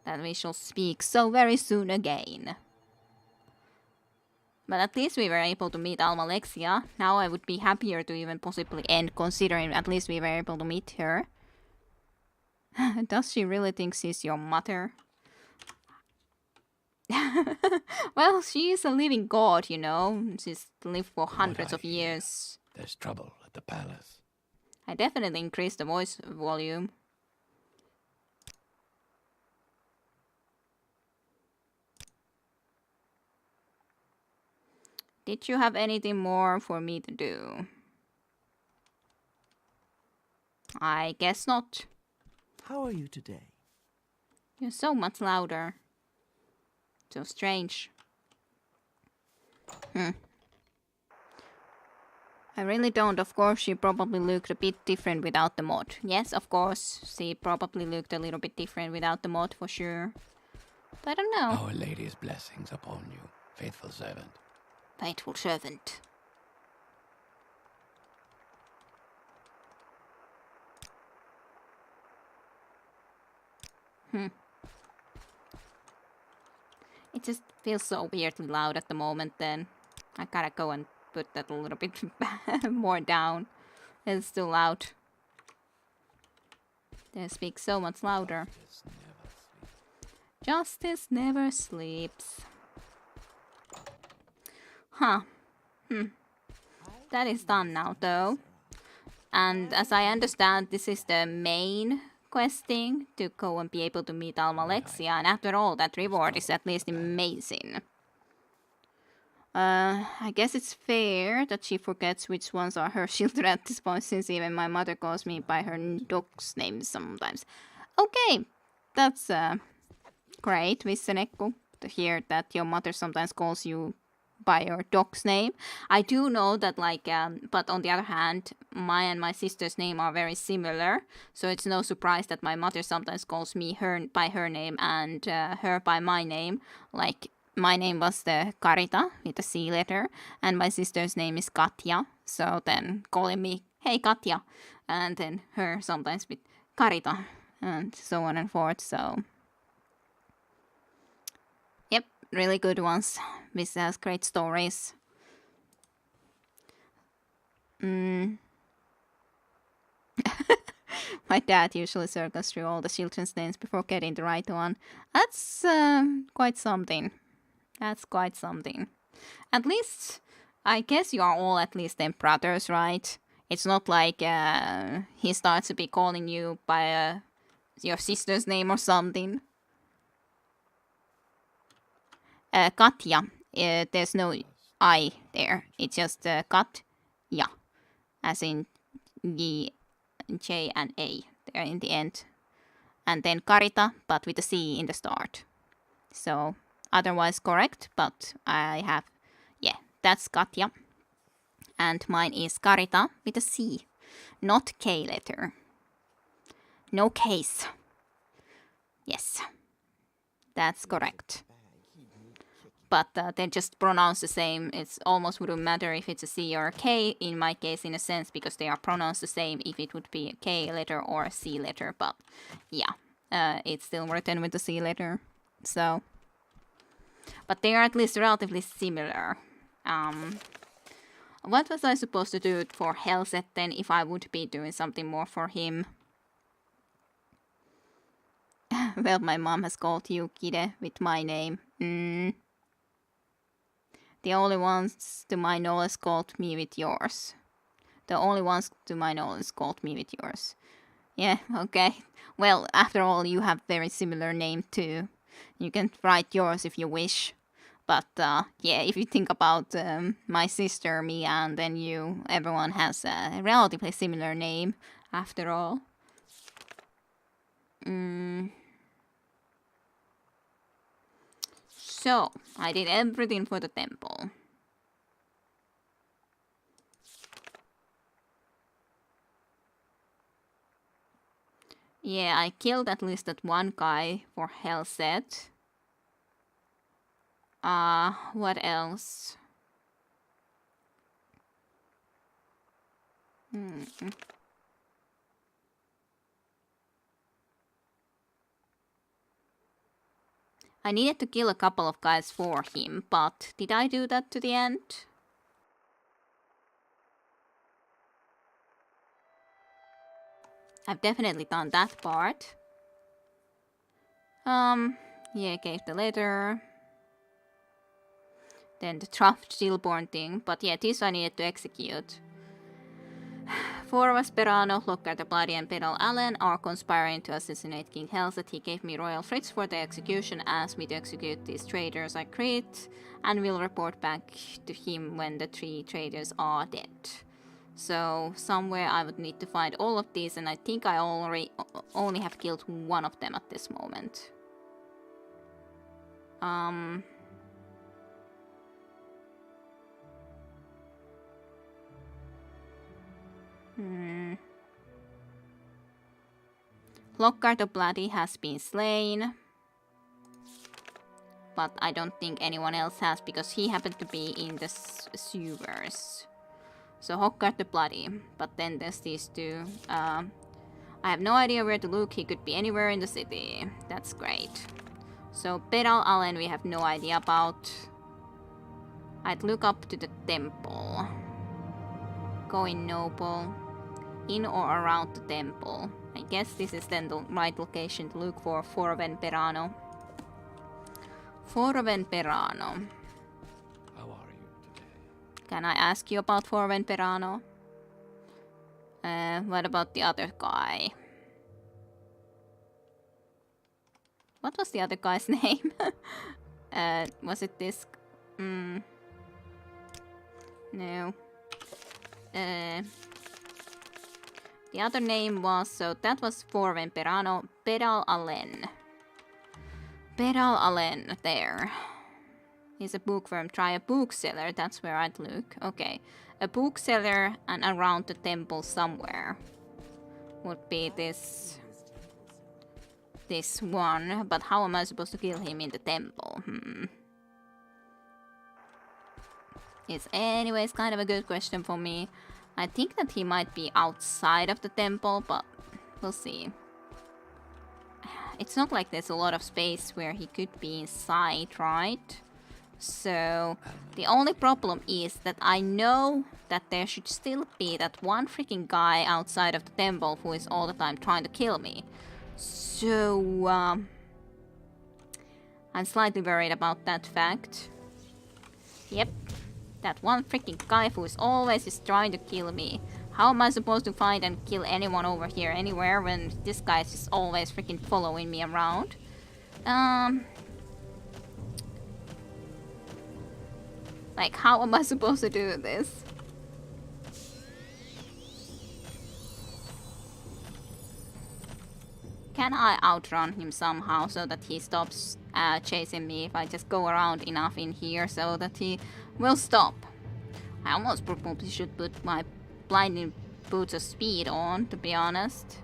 that we shall speak so very soon again. But at least we were able to meet Almalexia. Now I would be happier to even possibly end, considering at least we were able to meet her. Does she really think she's your mother? Well, she is a living god, you know. She's lived for hundreds of years. There's trouble at the palace. I definitely increased the voice volume. Did you have anything more for me to do? I guess not. How are you today? You're so much louder. So strange. I really don't. Of course, she probably looked a bit different without the mod. Yes, of course, she probably looked a little bit different without the mod for sure. But I don't know. Our Lady's blessings upon you, faithful servant. Faithful servant. It just feels so weirdly loud at the moment then. I gotta go and put that a little bit more down. It's still loud. They speak so much louder. Justice never sleeps. Huh. That is done now though. And as I understand, this is the main questing to go and be able to meet Almalexia, and after all, that reward is at least amazing. I guess it's fair that she forgets which ones are her children at this point, since even my mother calls me by her dog's name sometimes. Okay, that's great, Vissenekko, to hear that your mother sometimes calls you by your dog's name. I do know that, like, but on the other hand, my and my sister's name are very similar, so it's no surprise that my mother sometimes calls me by her name and her by my name. Like, my name was the Karita with a C letter, and my sister's name is Katja, so then calling me, hey Katja, and then her sometimes with Karita, and so on and forth, so... Really good ones. This has great stories. My dad usually circles through all the children's names before getting the right one. That's quite something. That's quite something. At least, I guess you are all at least then brothers, right? It's not like he starts to be calling you by your sister's name or something. Katja, there's no I there. It's just Katja, as in G, J and A there in the end. And then Karita, but with a C in the start. So, otherwise correct, but I have, yeah, that's Katja. And mine is Karita with a C, not K letter. No case. Yes, that's correct. But they just pronounce the same. It almost wouldn't matter if it's a C or a K, in my case, in a sense, because they are pronounced the same if it would be a K letter or a C letter. But yeah, it's still written with the C letter. So, but they are at least relatively similar. What was I supposed to do for Helset then if I would be doing something more for him? Well, my mom has called you Kide with my name. The only ones to my knowledge called me with yours. The only ones to my knowledge called me with yours. Yeah, okay. Well, after all, you have very similar name too. You can write yours if you wish. But yeah, if you think about my sister, me, and then you, everyone has a relatively similar name after all. So, I did everything for the temple. Yeah, I killed at least that one guy for Helset. What else? I needed to kill a couple of guys for him, but did I do that to the end? I've definitely done that part. Yeah, gave the letter. Then the draft stillborn thing, but yeah, this I needed to execute. Four of us, Perano, Lockhart the Bloody, and Pedal Allen, are conspiring to assassinate King Helset. He gave me royal fritz for the execution, asked me to execute these traitors I create, and will report back to him when the 3 traitors are dead. So somewhere I would need to find all of these, and I think I only have killed one of them at this moment. Lockhart the Bloody has been slain. But I don't think anyone else has, because he happened to be in the sewers. So Lockhart the Bloody. But then there's these 2. I have no idea where to look. He could be anywhere in the city. That's great. So Pedal Allen we have no idea about. I'd look up to the temple. Going noble. In or around the temple. I guess this is then the right location to look for Forven Perano. Forven Perano. How are you today? Can I ask you about Forven Perano? What about the other guy? What was the other guy's name? Was it this? No. The other name was, so that was Forven Perano, Pedal Allen. Pedal Allen, there. He's a bookworm, try a bookseller, that's where I'd look. Okay, a bookseller and around the temple somewhere. Would be this one, but how am I supposed to kill him in the temple? It's anyways kind of a good question for me. I think that he might be outside of the temple, but we'll see. It's not like there's a lot of space where he could be inside, right? So the only problem is that I know that there should still be that one freaking guy outside of the temple who is all the time trying to kill me. So I'm slightly worried about that fact. Yep. That one freaking guy who is always just trying to kill me. How am I supposed to find and kill anyone over here anywhere when this guy is just always freaking following me around? Like, how am I supposed to do this? Can I outrun him somehow so that he stops chasing me if I just go around enough in here so that he will stop? I almost probably should put my blinding boots of speed on, to be honest.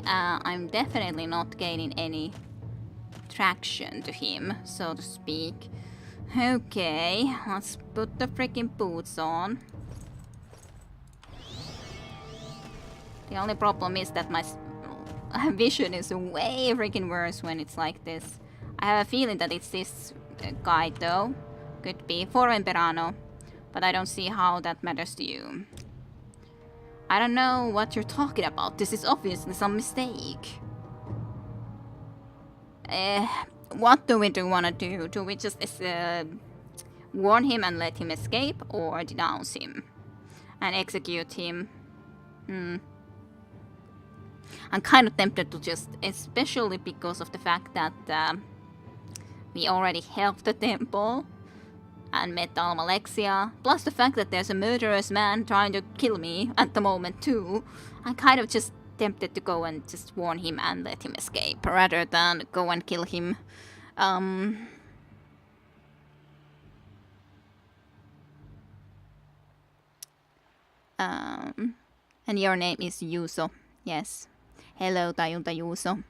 I'm definitely not gaining any traction to him, so to speak. Okay, let's put the freaking boots on. The only problem is that my vision is way freaking worse when it's like this. I have a feeling that it's this guy though. Could be Forven Perano, but I don't see how that matters to you. I don't know what you're talking about. This is obviously some mistake. What do we want to do? Do we just warn him and let him escape, or denounce him and execute him? I'm kind of tempted to just, especially because of the fact that we already helped the temple and met Almalexia, plus the fact that there's a murderous man trying to kill me at the moment too. I'm kind of just tempted to go and just warn him and let him escape, rather than go and kill him. And your name is Yuso. Yes. Hello, Tajunta Yuso.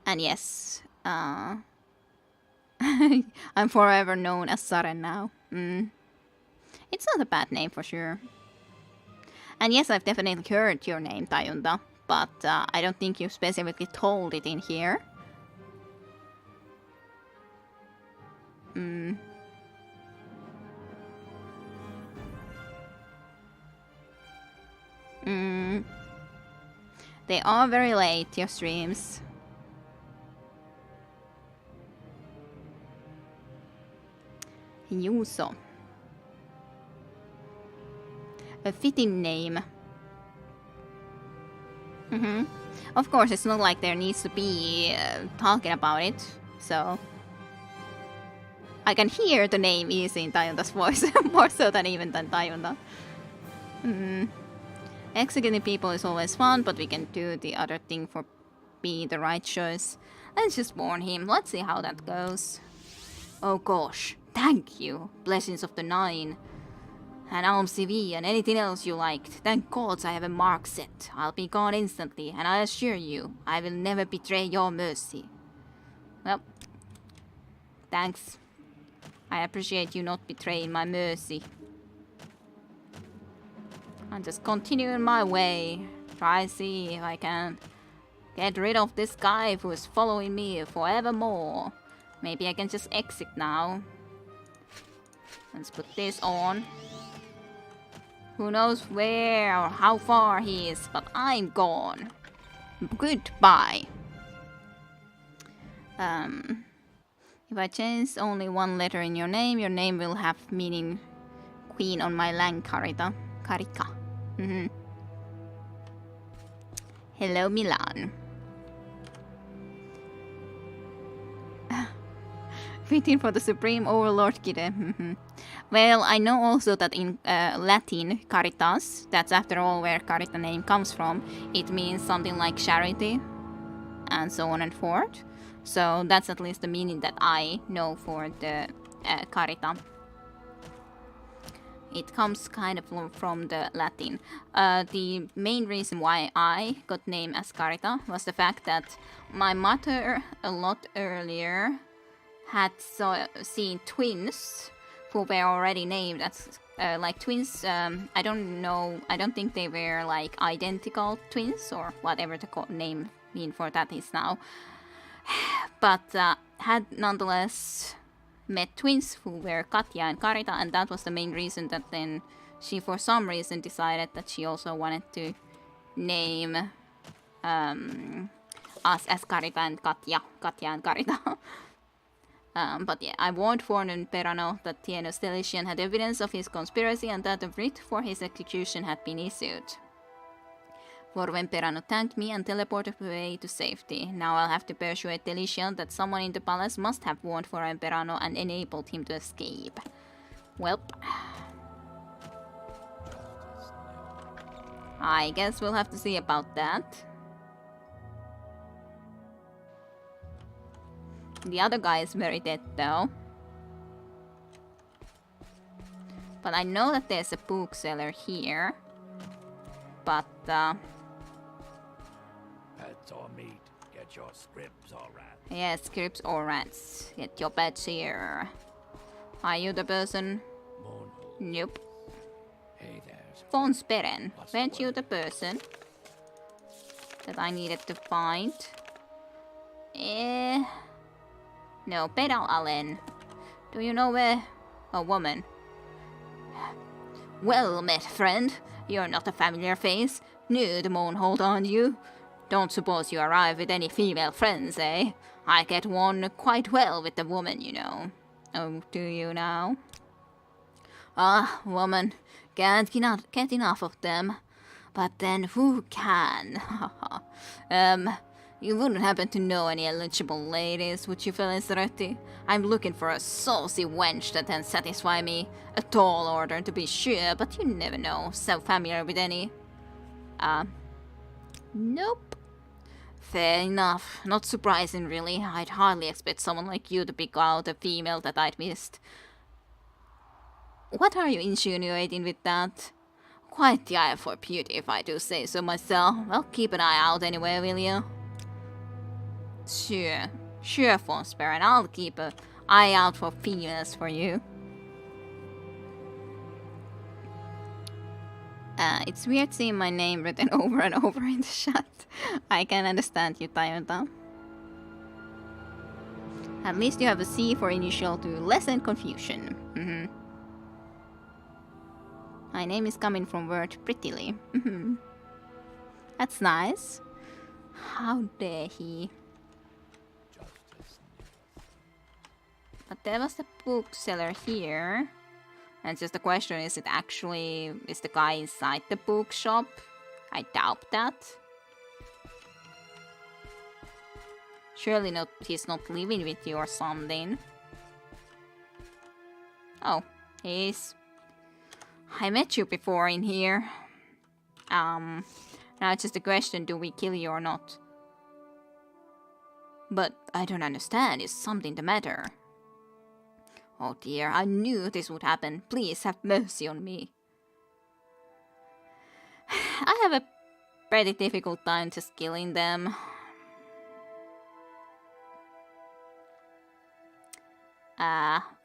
And yes, I'm forever known as Saren now. It's not a bad name for sure. And yes, I've definitely heard your name, Tajunda, but I don't think you specifically told it in here. They are very late, your streams. Yuso. A fitting name. Of course, it's not like there needs to be talking about it, so... I can hear the name easy in Tajunda's voice, more so than even than Tajunda. Executing people is always fun, but we can do the other thing for be the right choice. Let's just warn him, let's see how that goes. Oh gosh, thank you, Blessings of the Nine. An Alm CV and anything else you liked. Thank gods I have a mark set. I'll be gone instantly, and I assure you, I will never betray your mercy. Well, thanks. I appreciate you not betraying my mercy. I'm just continuing my way. Try to see if I can get rid of this guy who is following me forevermore. Maybe I can just exit now. Let's put this on. Who knows where or how far he is, but I'm gone. Goodbye. If I change only one letter in your name will have meaning queen on my lang Karika. Hello, Milan. Fitting for the Supreme Overlord Kide. Well, I know also that in Latin, caritas, that's after all where carita name comes from, it means something like charity, and so on and forth. So that's at least the meaning that I know for the carita. It comes kind of from the Latin. The main reason why I got named as Carita was the fact that my mother a lot earlier had seen twins who were already named as like twins. I don't think they were like identical twins or whatever the name mean for that is now. But had nonetheless met twins who were Katja and Karita, and that was the main reason that then she for some reason decided that she also wanted to name us as Karita and Katja and Karita. But yeah, I warned Fornun Perano that Tienos Delician had evidence of his conspiracy and that a writ for his execution had been issued. Forven Perano thanked me and teleported away to safety. Now I'll have to persuade Delician that someone in the palace must have warned Forven Perano and enabled him to escape. Welp. I guess we'll have to see about that. The other guy is very dead though. But I know that there's a bookseller here. But Pets or meat, get your scripts or rats. yes, scripts or rats. Get your pets here. Are you the person? Moonhold. Nope. Hey there. Von Speren. Weren't you the person that I needed to find? No, Pedal Allen. Do you know where? A woman. Well met, friend. You're not a familiar face. New to Moonhold, aren't you? Don't suppose you arrive with any female friends, eh? I get on quite well with the woman, you know. Oh, do you now? Ah, woman. Can't get enough of them. But then who can? You wouldn't happen to know any eligible ladies, would you, Felicity? I'm looking for a saucy wench that can satisfy me. A tall order to be sure, but you never know. So familiar with any? Nope. Fair enough. Not surprising, really. I'd hardly expect someone like you to pick out a female that I'd missed. What are you insinuating with that? Quite the eye for beauty, if I do say so myself. Well, keep an eye out anyway, will you? Sure, Von Sparrow, eye out for females for you. It's weird seeing my name written over and over in the chat. I can understand you, Toyota. At least you have a C for initial to lessen confusion. My name is coming from word prettily. That's nice. How dare he? But there was the bookseller here. And just the question, is the guy inside the bookshop? I doubt that. Surely not, he's not living with you or something. Oh, he is. I met you before in here. Now it's just a question, do we kill you or not? But I don't understand, is something the matter? Oh dear, I knew this would happen. Please have mercy on me. I have a pretty difficult time just killing them.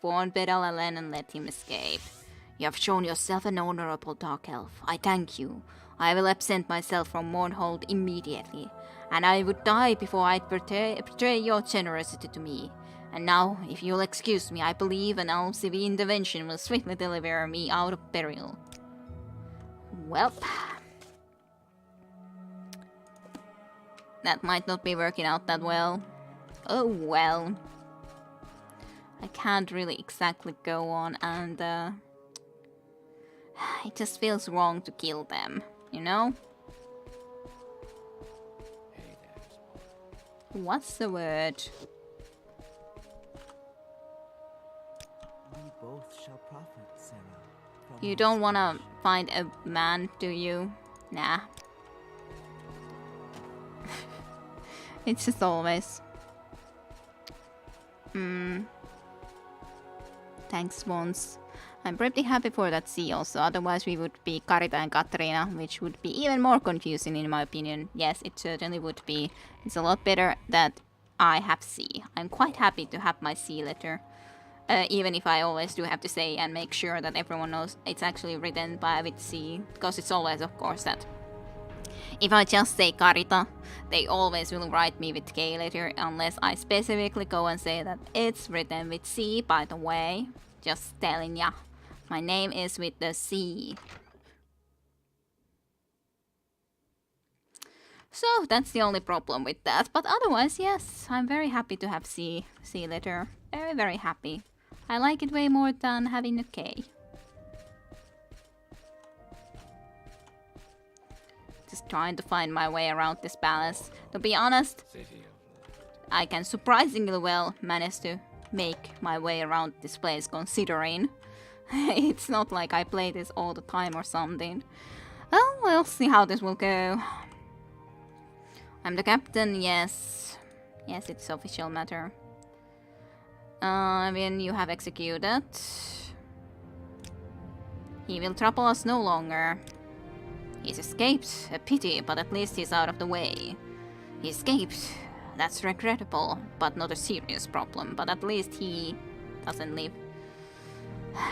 Warn Bedalalen and let him escape. You have shown yourself an honorable dark elf. I thank you. I will absent myself from Mournhold immediately, and I would die before I'd betray your generosity to me. And now, if you'll excuse me, I believe an elf's intervention will swiftly deliver me out of peril. Welp. That might not be working out that well. Oh well. I can't really exactly go on and it just feels wrong to kill them, you know? What's the word? We both shall profit, Sarah. You don't wanna find a man, do you? Nah. It's just always. Thanks, Swans. I'm pretty happy for that C also, otherwise we would be Karita and Katrina, which would be even more confusing in my opinion. Yes, it certainly would be. It's a lot better that I have C. I'm quite happy to have my C letter. Even if I always do have to say and make sure that everyone knows it's actually written with C, because it's always, of course, that if I just say Karita, they always will write me with K letter unless I specifically go and say that it's written with C, by the way. Just telling ya. My name is with the C. So that's the only problem with that. But otherwise, yes, I'm very happy to have C letter. Very, very happy. I like it way more than having a K. Just trying to find my way around this palace. To be honest, I can surprisingly well manage to make my way around this place, considering it's not like I play this all the time or something. Well, we'll see how this will go. I'm the captain, yes. Yes, it's official matter. I mean, you have executed. He will trouble us no longer. He's escaped. A pity, but at least he's out of the way. He escaped. That's regrettable, but not a serious problem. But at least he doesn't live.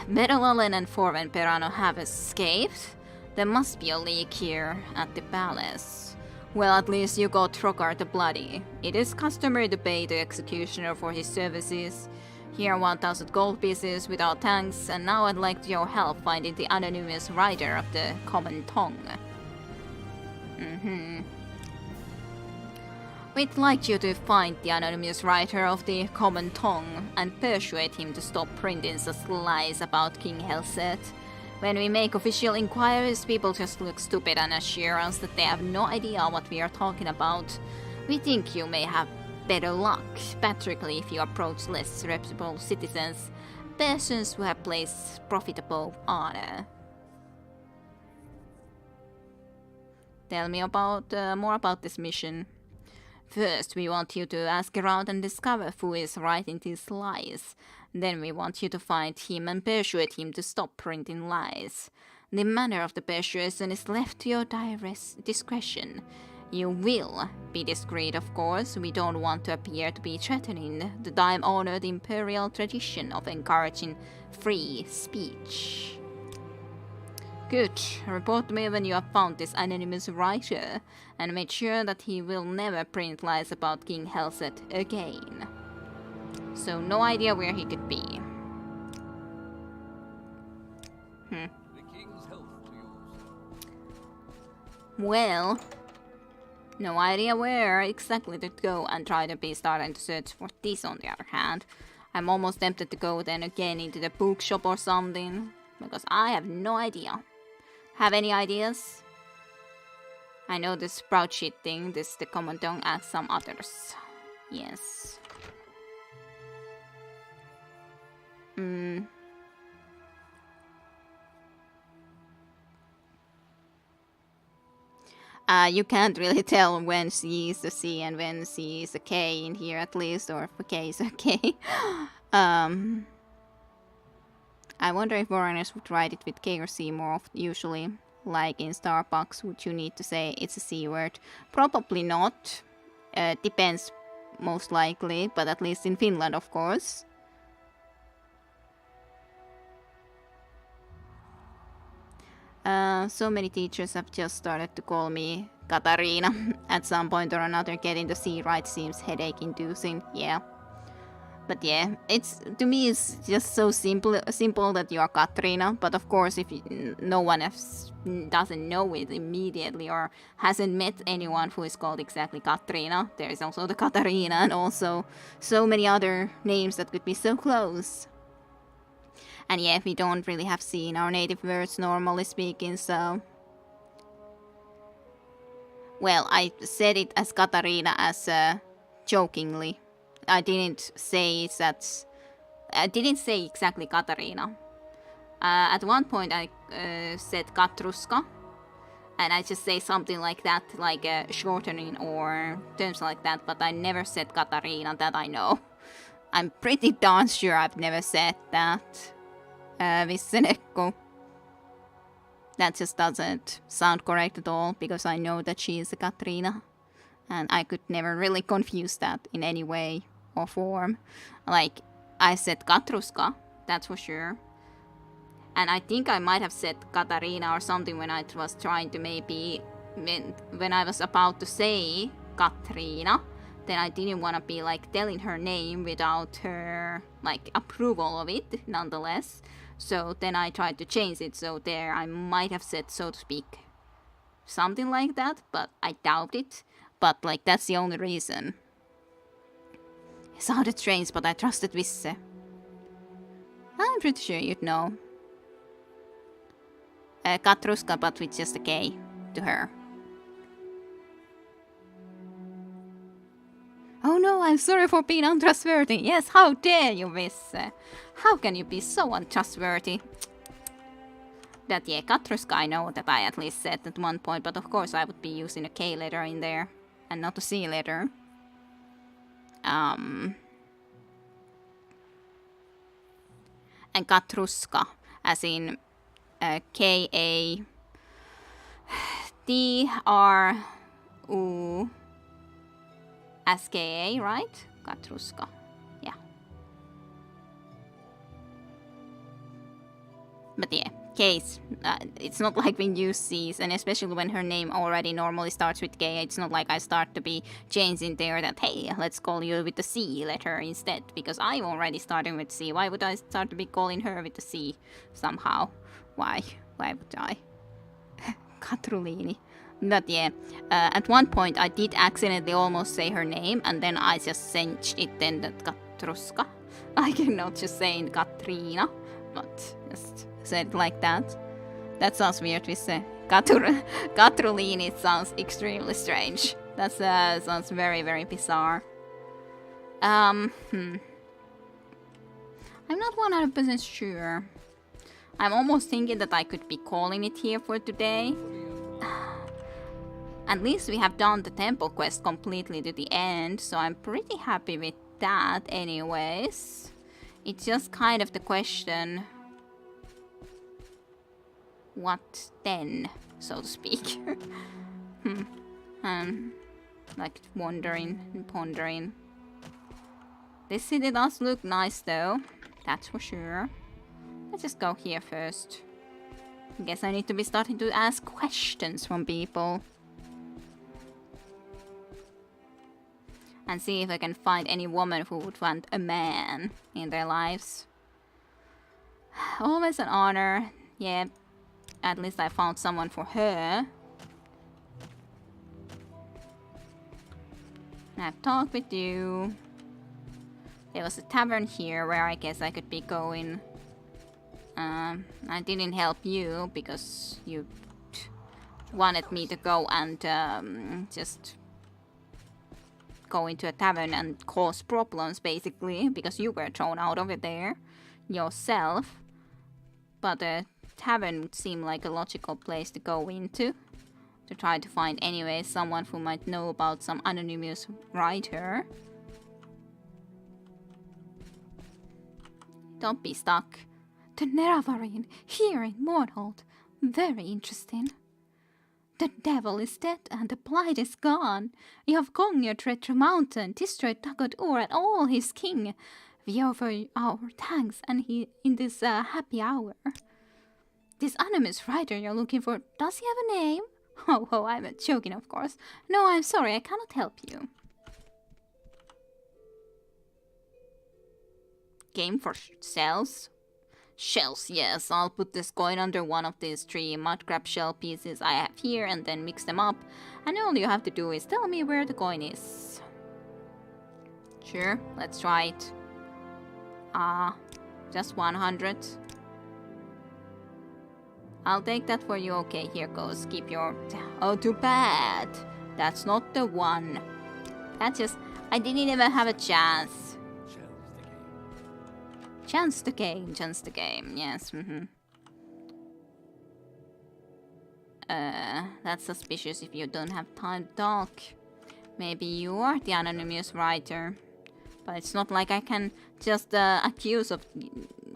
Bedalalen and Forven Perano have escaped. There must be a leak here at the palace. Well, at least you got Trokar the Bloody. It is customary to pay the executioner for his services. Here are 1,000 gold pieces without thanks, and now I'd like your help finding the anonymous writer of the common tongue. We'd like you to find the anonymous writer of the common tongue and persuade him to stop printing such lies about King Helset. When we make official inquiries, people just look stupid and assure us that they have no idea what we are talking about. We think you may have better luck, particularly if you approach less reputable citizens, persons who have placed profitable honor. Tell me about more about this mission. First, we want you to ask around and discover who is writing these lies. Then we want you to find him and persuade him to stop printing lies. The manner of the persuasion is left to your direct discretion. You will be discreet, of course. We don't want to appear to be threatening the time-honored imperial tradition of encouraging free speech. Good. Report to me when you have found this anonymous writer, and make sure that he will never print lies about King Helset again. So no idea where he could be. The king's health to you, sir. Well, no idea where exactly to go and try to be starting to search for this on the other hand. I'm almost tempted to go then again into the bookshop or something, because I have no idea. Have any ideas? I know this sprout shit thing, this the common tongue, and some others. Yes. You can't really tell when C is a C and when C is a K in here at least, or if a K is a K. I wonder if foreigners would write it with K or C more usually. Like in Starbucks, would you need to say it's a C word? Probably not. Depends, most likely, but at least in Finland, of course. So many teachers have just started to call me Katarina. At some point or another, getting the C right seems headache-inducing, yeah. But yeah, to me it's just so simple that you are Katrina. But of course, if no one doesn't know it immediately or hasn't met anyone who is called exactly Katrina, there is also the Katarina and also so many other names that could be so close. And yeah, we don't really have C in our native words normally speaking, so... Well, I said it as Katarina as jokingly. I didn't say that. I didn't say exactly Katarina. At one point, I said Katruska, and I just say something like that, like shortening or terms like that. But I never said Katarina. That I know. I'm pretty darn sure I've never said that. Vissenekko. That just doesn't sound correct at all because I know that she is a Katrina, and I could never really confuse that in any way or form. Like, I said Katruska, that's for sure. And I think I might have said Katarina or something when I was trying to maybe... When I was about to say Katrina, then I didn't want to be like telling her name without her like approval of it, nonetheless. So then I tried to change it, so there I might have said, so to speak, something like that, but I doubt it. But like, that's the only reason. It sounded strange, but I trusted Visse. I'm pretty sure you'd know. Katruska, but with just a K to her. Oh no, I'm sorry for being untrustworthy. Yes, how dare you, Visse? How can you be so untrustworthy? That, yeah, Katruska I know that I at least said at one point, but of course I would be using a K letter in there, and not a C letter. And Katruska, as in K-A-T-R-U-S-K-A, right? Katruska, yeah. But yeah, K's. It's not like we use C's, and especially when her name already normally starts with K, it's not like I start to be changing there that, hey, let's call you with the C letter instead, because I'm already starting with C. Why would I start to be calling her with the C somehow? Why? Why would I? Katrulini. But yeah, at one point I did accidentally almost say her name, and then I just changed it then that Katruska. I cannot just say Katrina, but just said it like that. That sounds weird with Katrulini. It sounds extremely strange. That sounds very, very bizarre. I'm not 100% sure. I'm almost thinking that I could be calling it here for today. At least we have done the temple quest completely to the end, so I'm pretty happy with that anyways. It's just kind of the question, what then, so to speak. Like wandering and pondering. This city does look nice though, that's for sure. Let's just go here first. I guess I need to be starting to ask questions from people. And see if I can find any woman who would want a man in their lives. Always an honor. Yeah, at least I found someone for her. I've talked with you. There was a tavern here where I guess I could be going. I didn't help you because you wanted me to go and just go into a tavern and cause problems basically because you were thrown out of it there yourself. But a tavern would seem like a logical place to go into. To try to find anyway someone who might know about some anonymous writer. Don't be stuck. The Neravarin here in Mordhold. Very interesting. The devil is dead and the blight is gone. You have conquered Retro Mountain, destroyed Dagod Ur and all his king. We offer our thanks and he in this happy hour. This anonymous writer you're looking for, does he have a name? Oh, I'm joking, of course. No, I'm sorry, I cannot help you. Game for shells? Shells, yes. I'll put this coin under one of these 3 mud crab shell pieces I have here and then mix them up. And all you have to do is tell me where the coin is. Sure, let's try it. Just 100. I'll take that for you. Okay, here goes. Keep your... Oh, too bad. That's not the one. That's just... I didn't even have a chance. Chance to game. Chance to game. Yes, that's suspicious if you don't have time to talk. Maybe you are the anonymous writer. But it's not like I can just accuse of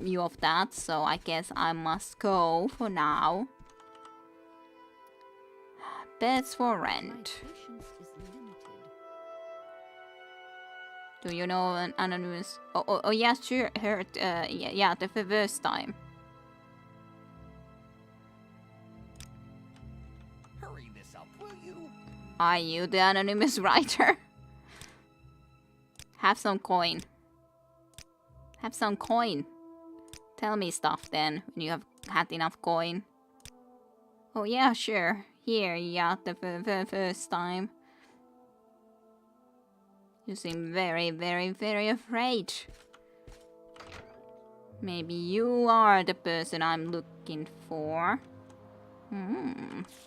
you of that, so I guess I must go for now. Beds for rent. Do you know an anonymous? Oh, yeah, sure. Heard. Yeah, the first time. Hurry this up, will you? Are you the anonymous writer? Have some coin. Have some coin. Tell me stuff then, when you have had enough coin. Oh yeah, sure. Here, yeah, the first time. You seem very, very, very afraid. Maybe you are the person I'm looking for.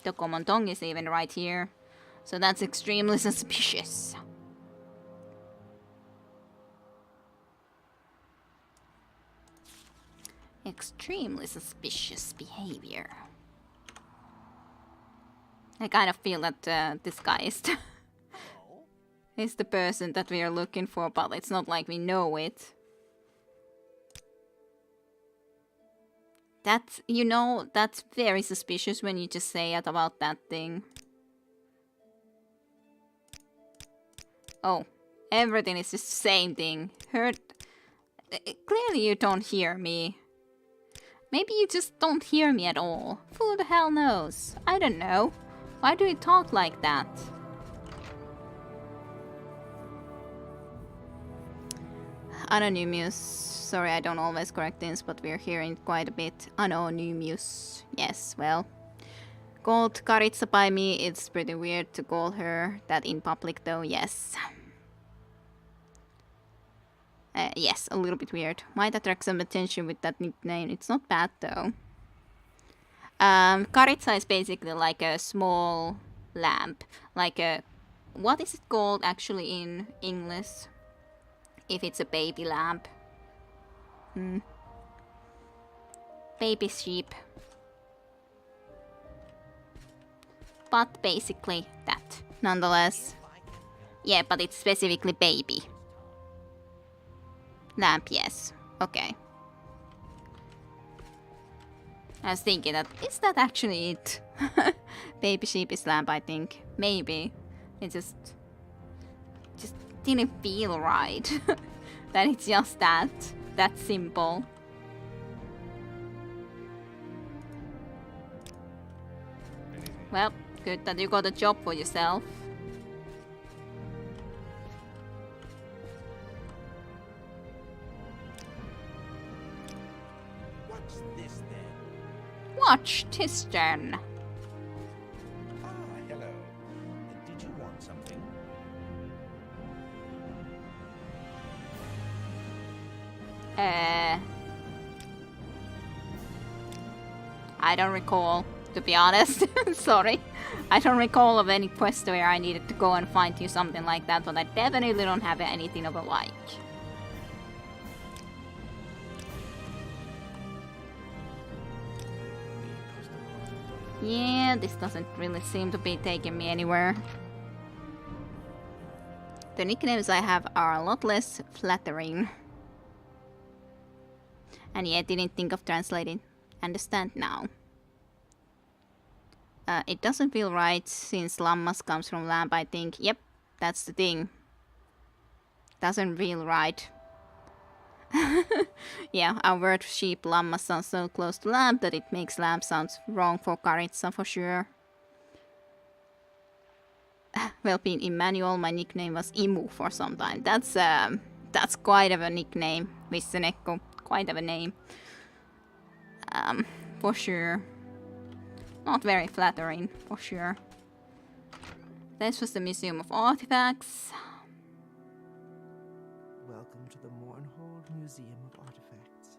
The common tongue is even right here. So that's extremely suspicious. Extremely suspicious behavior. I kind of feel that this guy is the person that we are looking for, but it's not like we know it. That's, you know, that's very suspicious when you just say it about that thing. Oh, everything is just the same thing. Heard. Clearly you don't hear me. Maybe you just don't hear me at all. Who the hell knows? I don't know. Why do you talk like that? Anonymous. Sorry, I don't always correct things, but we're hearing it quite a bit. Anonymous. Yes, well. Called Karitsa by me. It's pretty weird to call her that in public though, yes. Yes, a little bit weird. Might attract some attention with that nickname. It's not bad though. Karitsa is basically like a small lamp. Like a... What is it called actually in English? If it's a baby lamp. Baby sheep. But basically that. Nonetheless. Yeah, but it's specifically baby. Lamp, yes. Okay. I was thinking that, is that actually it? Baby sheep is lamp, I think. Maybe. It just didn't feel right. That it's just that simple. Well, good that you got a job for yourself. What's this then? Watch this then. Ah, hello. Did you want something? I don't recall, to be honest. Sorry. I don't recall of any quest where I needed to go and find you something like that, but I definitely don't have anything of a like. Yeah, this doesn't really seem to be taking me anywhere. The nicknames I have are a lot less flattering. And yet didn't think of translating. Understand now. It doesn't feel right since lammas comes from lamb, I think. Yep, that's the thing. Doesn't feel right. Yeah, our word sheep lamma sounds so close to lamb that it makes lamb sounds wrong for Karitsa for sure. Well, being Emmanuel, my nickname was Imu for some time. That's quite of a nickname, Vissenekko. Quite of a name. For sure. Not very flattering, for sure. This was the Museum of Artifacts. Welcome to the Mornhold Museum of Artifacts.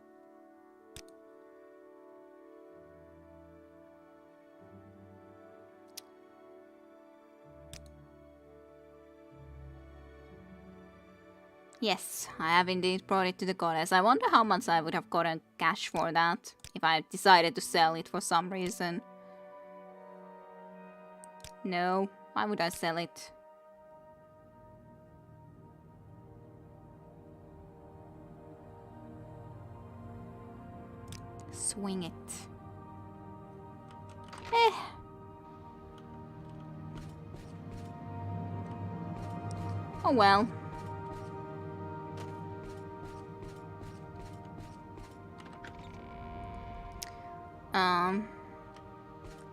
Yes, I have indeed brought it to the goddess. I wonder how much I would have gotten cash for that if I decided to sell it for some reason. No, why would I sell it? Swing it. Oh well.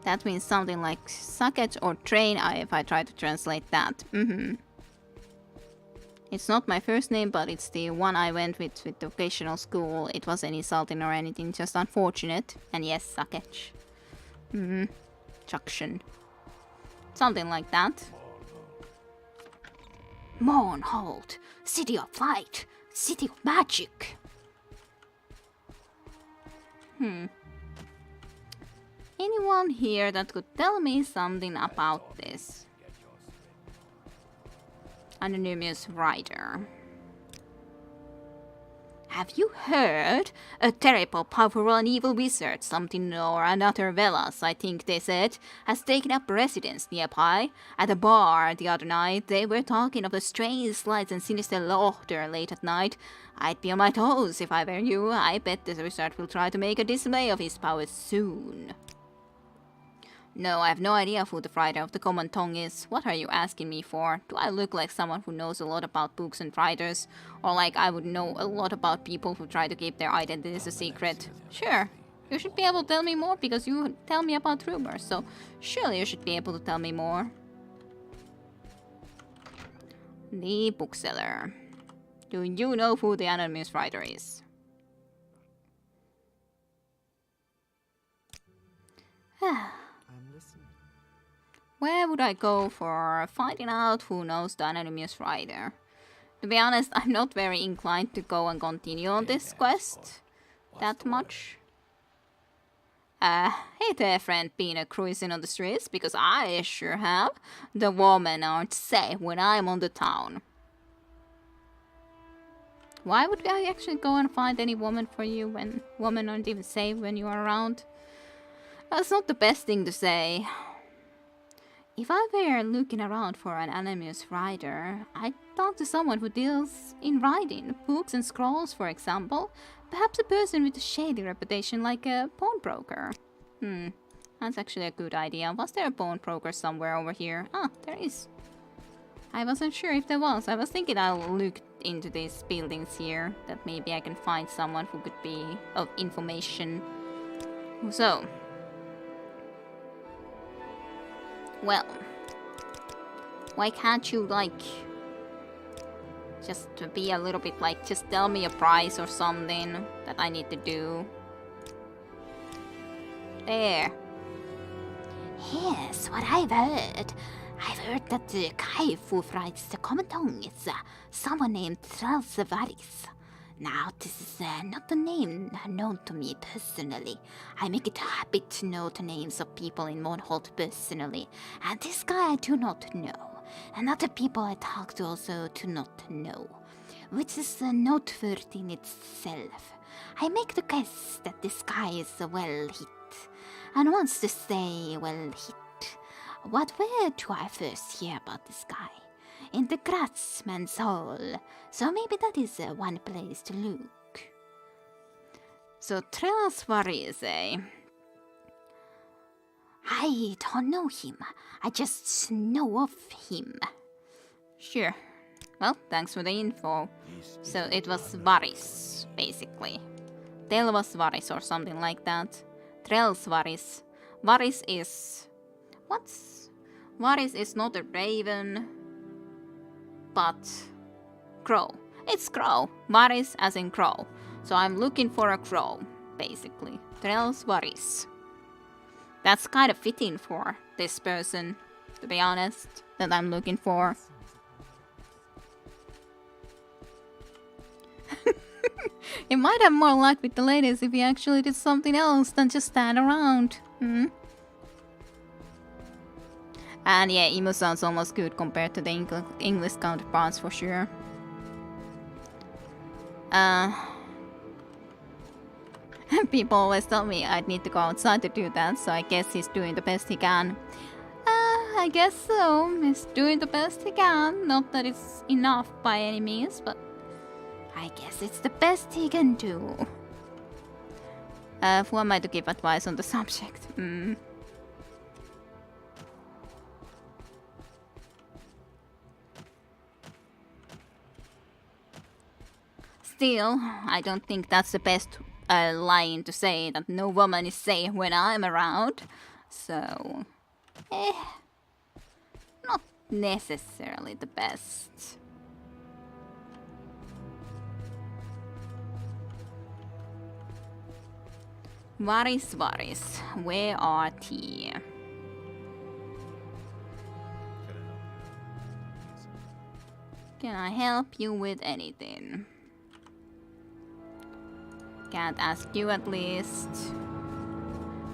That means something like suckage or train if I try to translate that. It's not my first name, but it's the one I went with the vocational school. It wasn't insulting or anything, just unfortunate. And yes, suckage. Chuction. Something like that. Mornhold, city of light, city of magic. Anyone here that could tell me something about this? Anonymous writer. Have you heard? A terrible, powerful and evil wizard, something or another Velas, I think they said, has taken up residence nearby. At a bar the other night, they were talking of the strange slides and sinister laughter late at night. I'd be on my toes if I were you. I bet the wizard will try to make a display of his powers soon. No, I have no idea who the writer of the common tongue is. What are you asking me for? Do I look like someone who knows a lot about books and writers? Or like I would know a lot about people who try to keep their identities a secret? Sure, you should be able to tell me more because you tell me about rumors, so surely you should be able to tell me more. The bookseller. Do you know who the anonymous writer is? Where would I go for finding out who knows the anonymous writer? To be honest, I'm not very inclined to go and continue on this quest that much. Hey there, friend, been a cruising on the streets? Because I sure have. The women aren't safe when I'm on the town. Why would I actually go and find any woman for you when women aren't even safe when you are around? That's not the best thing to say. If I were looking around for an anonymous writer, I'd talk to someone who deals in writing, books and scrolls, for example. Perhaps a person with a shady reputation like a pawnbroker. That's actually a good idea. Was there a pawnbroker somewhere over here? Ah, there is. I wasn't sure if there was. I was thinking I'll look into these buildings here, that maybe I can find someone who could be of information. So, well, why can't you, like, just to be a little bit like, just tell me a price or something that I need to do? There. Here's what I've heard. I've heard that the guy who writes the Commandant is someone named Tralsavaris. Now, this is not a name known to me personally. I make it a habit to know the names of people in Mournhold personally, and this guy I do not know, and other people I talk to also do not know, which is noteworthy in itself. I make the guess that this guy is well hit, and wants to stay well hit. Where do I first hear about this guy? In the Craftsman's Hall. So maybe that is one place to look. So Trelsvaris, eh? I don't know him. I just know of him. Sure. Well, thanks for the info. So it was Varis, basically. Telvas Varis or something like that. Trelsvaris. Varis is... What's... Varis is not a raven, but crow. It's crow. Varis as in crow. So I'm looking for a crow, basically. Trelsvaris. That's kind of fitting for this person, to be honest, that I'm looking for. You might have more luck with the ladies if you actually did something else than just stand around. Hmm? And yeah, emo sounds almost good compared to the English counterparts for sure. People always tell me I'd need to go outside to do that, so I guess he's doing the best he can. I guess so. He's doing the best he can. Not that it's enough by any means, but I guess it's the best he can do. Who am I to give advice on the subject? Still, I don't think that's the best line to say, that no woman is safe when I'm around. So, not necessarily the best. Varis, where are they? Can I help you with anything? Can't ask you at least.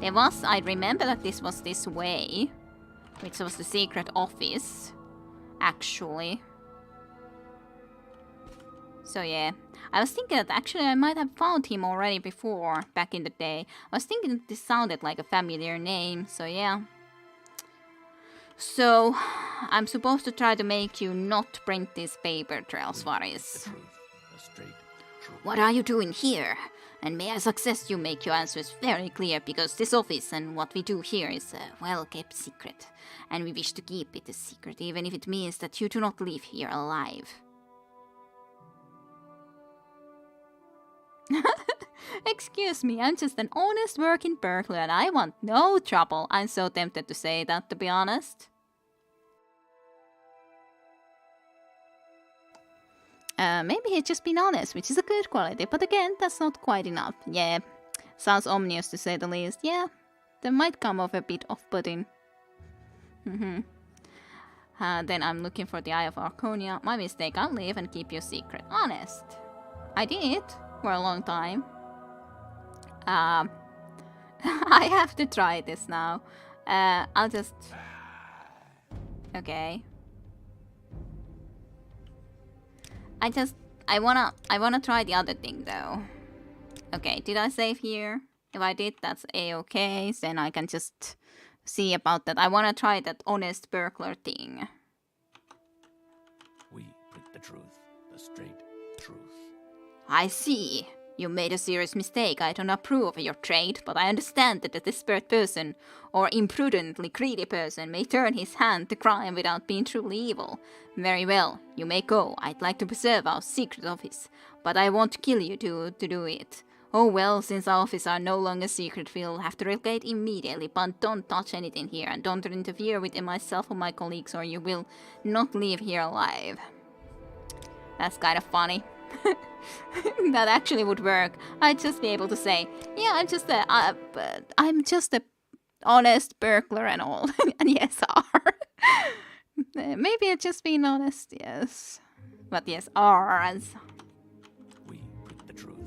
There was, I remember that this was this way, which was the secret office, actually. So yeah, I was thinking that actually I might have found him already before, back in the day. I was thinking that this sounded like a familiar name, so yeah. So, I'm supposed to try to make you not print this paper, Trelsvaris. What are you doing here? And may I suggest you make your answers very clear, because this office and what we do here is a well-kept secret. And we wish to keep it a secret, even if it means that you do not leave here alive. Excuse me, I'm just an honest working burglar and I want no trouble. I'm so tempted to say that, to be honest. Maybe he's just been honest, which is a good quality, but again, that's not quite enough. Yeah, sounds ominous to say the least. Yeah, that might come off a bit off-putting. Then I'm looking for the Eye of Arconia. My mistake, I'll leave and keep your secret. Honest. I did, for a long time. I have to try this now. I'll just... Okay. I wanna try the other thing though. Okay, did I save here? If I did, that's a-okay. Then I can just see about that. I wanna try that honest burglar thing. We print the truth, the straight truth. I see. You made a serious mistake. I don't approve of your trade, but I understand that a desperate person or imprudently greedy person may turn his hand to crime without being truly evil. Very well, you may go. I'd like to preserve our secret office, but I won't kill you to do it. Oh well, since our offices are no longer secret, we'll have to relocate immediately, but don't touch anything here and don't interfere with myself or my colleagues or you will not leave here alive. That's kind of funny. That actually would work. I'd just be able to say, yeah, I'm just a honest burglar and all. And yes, maybe I'd just being honest, yes. But yes, as. We put the truth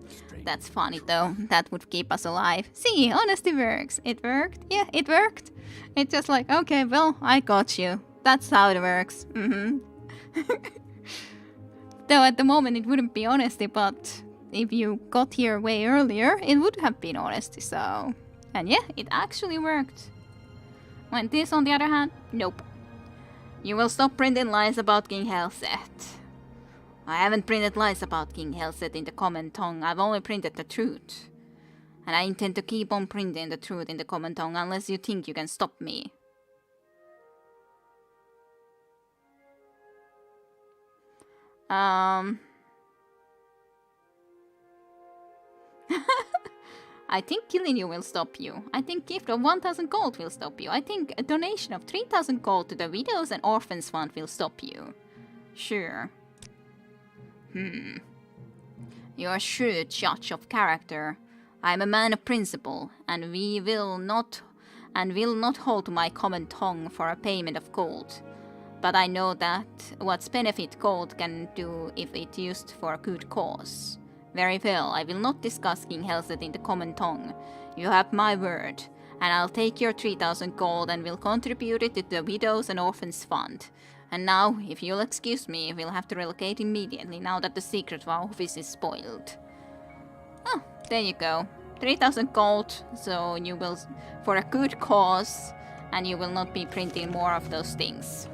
straight. That's funny though. That would keep us alive. See, honesty works. It worked. Yeah, it worked. It's just like, okay, well, I got you. That's how it works. Though at the moment it wouldn't be honesty, but if you got here way earlier, it would have been honesty, so... And yeah, it actually worked. When this, on the other hand, nope. You will stop printing lies about King Helset. I haven't printed lies about King Helset in the common tongue, I've only printed the truth. And I intend to keep on printing the truth in the common tongue unless you think you can stop me. I think killing you will stop you. I think gift of 1000 gold will stop you. I think a donation of 3000 gold to the Widows and Orphans Fund will stop you. Sure. You're a shrewd judge of character. I'm a man of principle, and will not hold to my common tongue for a payment of gold. But I know that what benefit gold can do if it used for a good cause. Very well, I will not discuss King Helset in the common tongue. You have my word, and I'll take your 3000 gold and will contribute it to the Widows and Orphans Fund. And now, if you'll excuse me, we'll have to relocate immediately now that the secret of our office is spoiled. Oh, there you go. 3000 gold, so you will, for a good cause, and you will not be printing more of those things.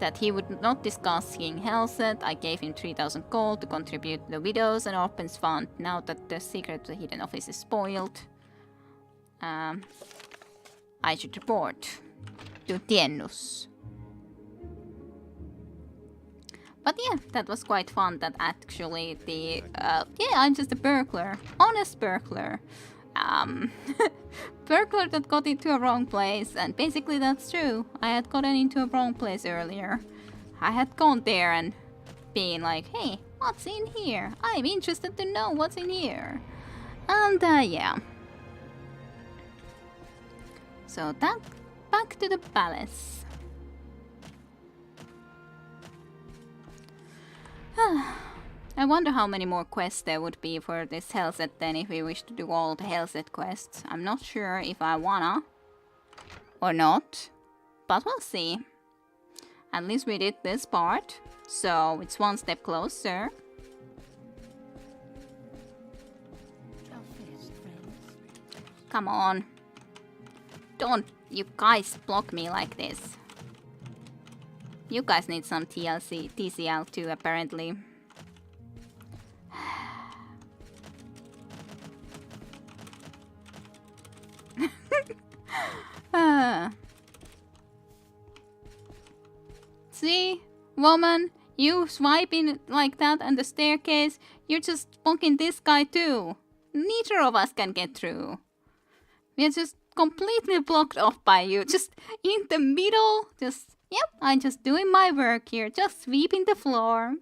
That he would not discuss King Helset, I gave him 3000 gold to contribute to the Widows and Orphans Fund now that the secret of the hidden office is spoiled. I should report to Tiennus. But yeah, that was quite fun that actually the... yeah, I'm just a burglar. Honest burglar. Burglar that got into a wrong place, and basically that's true. I had gotten into a wrong place earlier. I had gone there and been like, hey, what's in here? I'm interested to know what's in here. And yeah. So that, back to the palace. I wonder how many more quests there would be for this Helset then if we wish to do all the Helset quests. I'm not sure if I wanna or not, but we'll see. At least we did this part, so it's one step closer. Come on. Don't you guys block me like this. You guys need some TCL too, apparently. See, woman, you swiping like that on the staircase, you're just blocking this guy too. Neither of us can get through. We're just completely blocked off by you, just in the middle, just, yep, I'm just doing my work here, just sweeping the floor,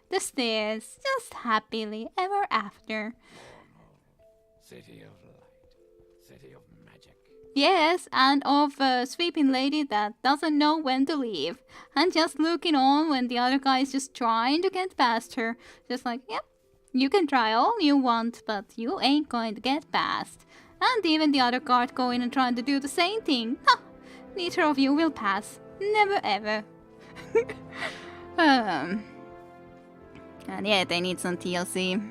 the stairs, just happily ever after. City of light, city of magic. Yes, and of a sweeping lady that doesn't know when to leave, and just looking on when the other guy is just trying to get past her, just like, yep, you can try all you want, but you ain't going to get past. And even the other guard going and trying to do the same thing. Huh, neither of you will pass. Never ever. And yeah, they need some TLC.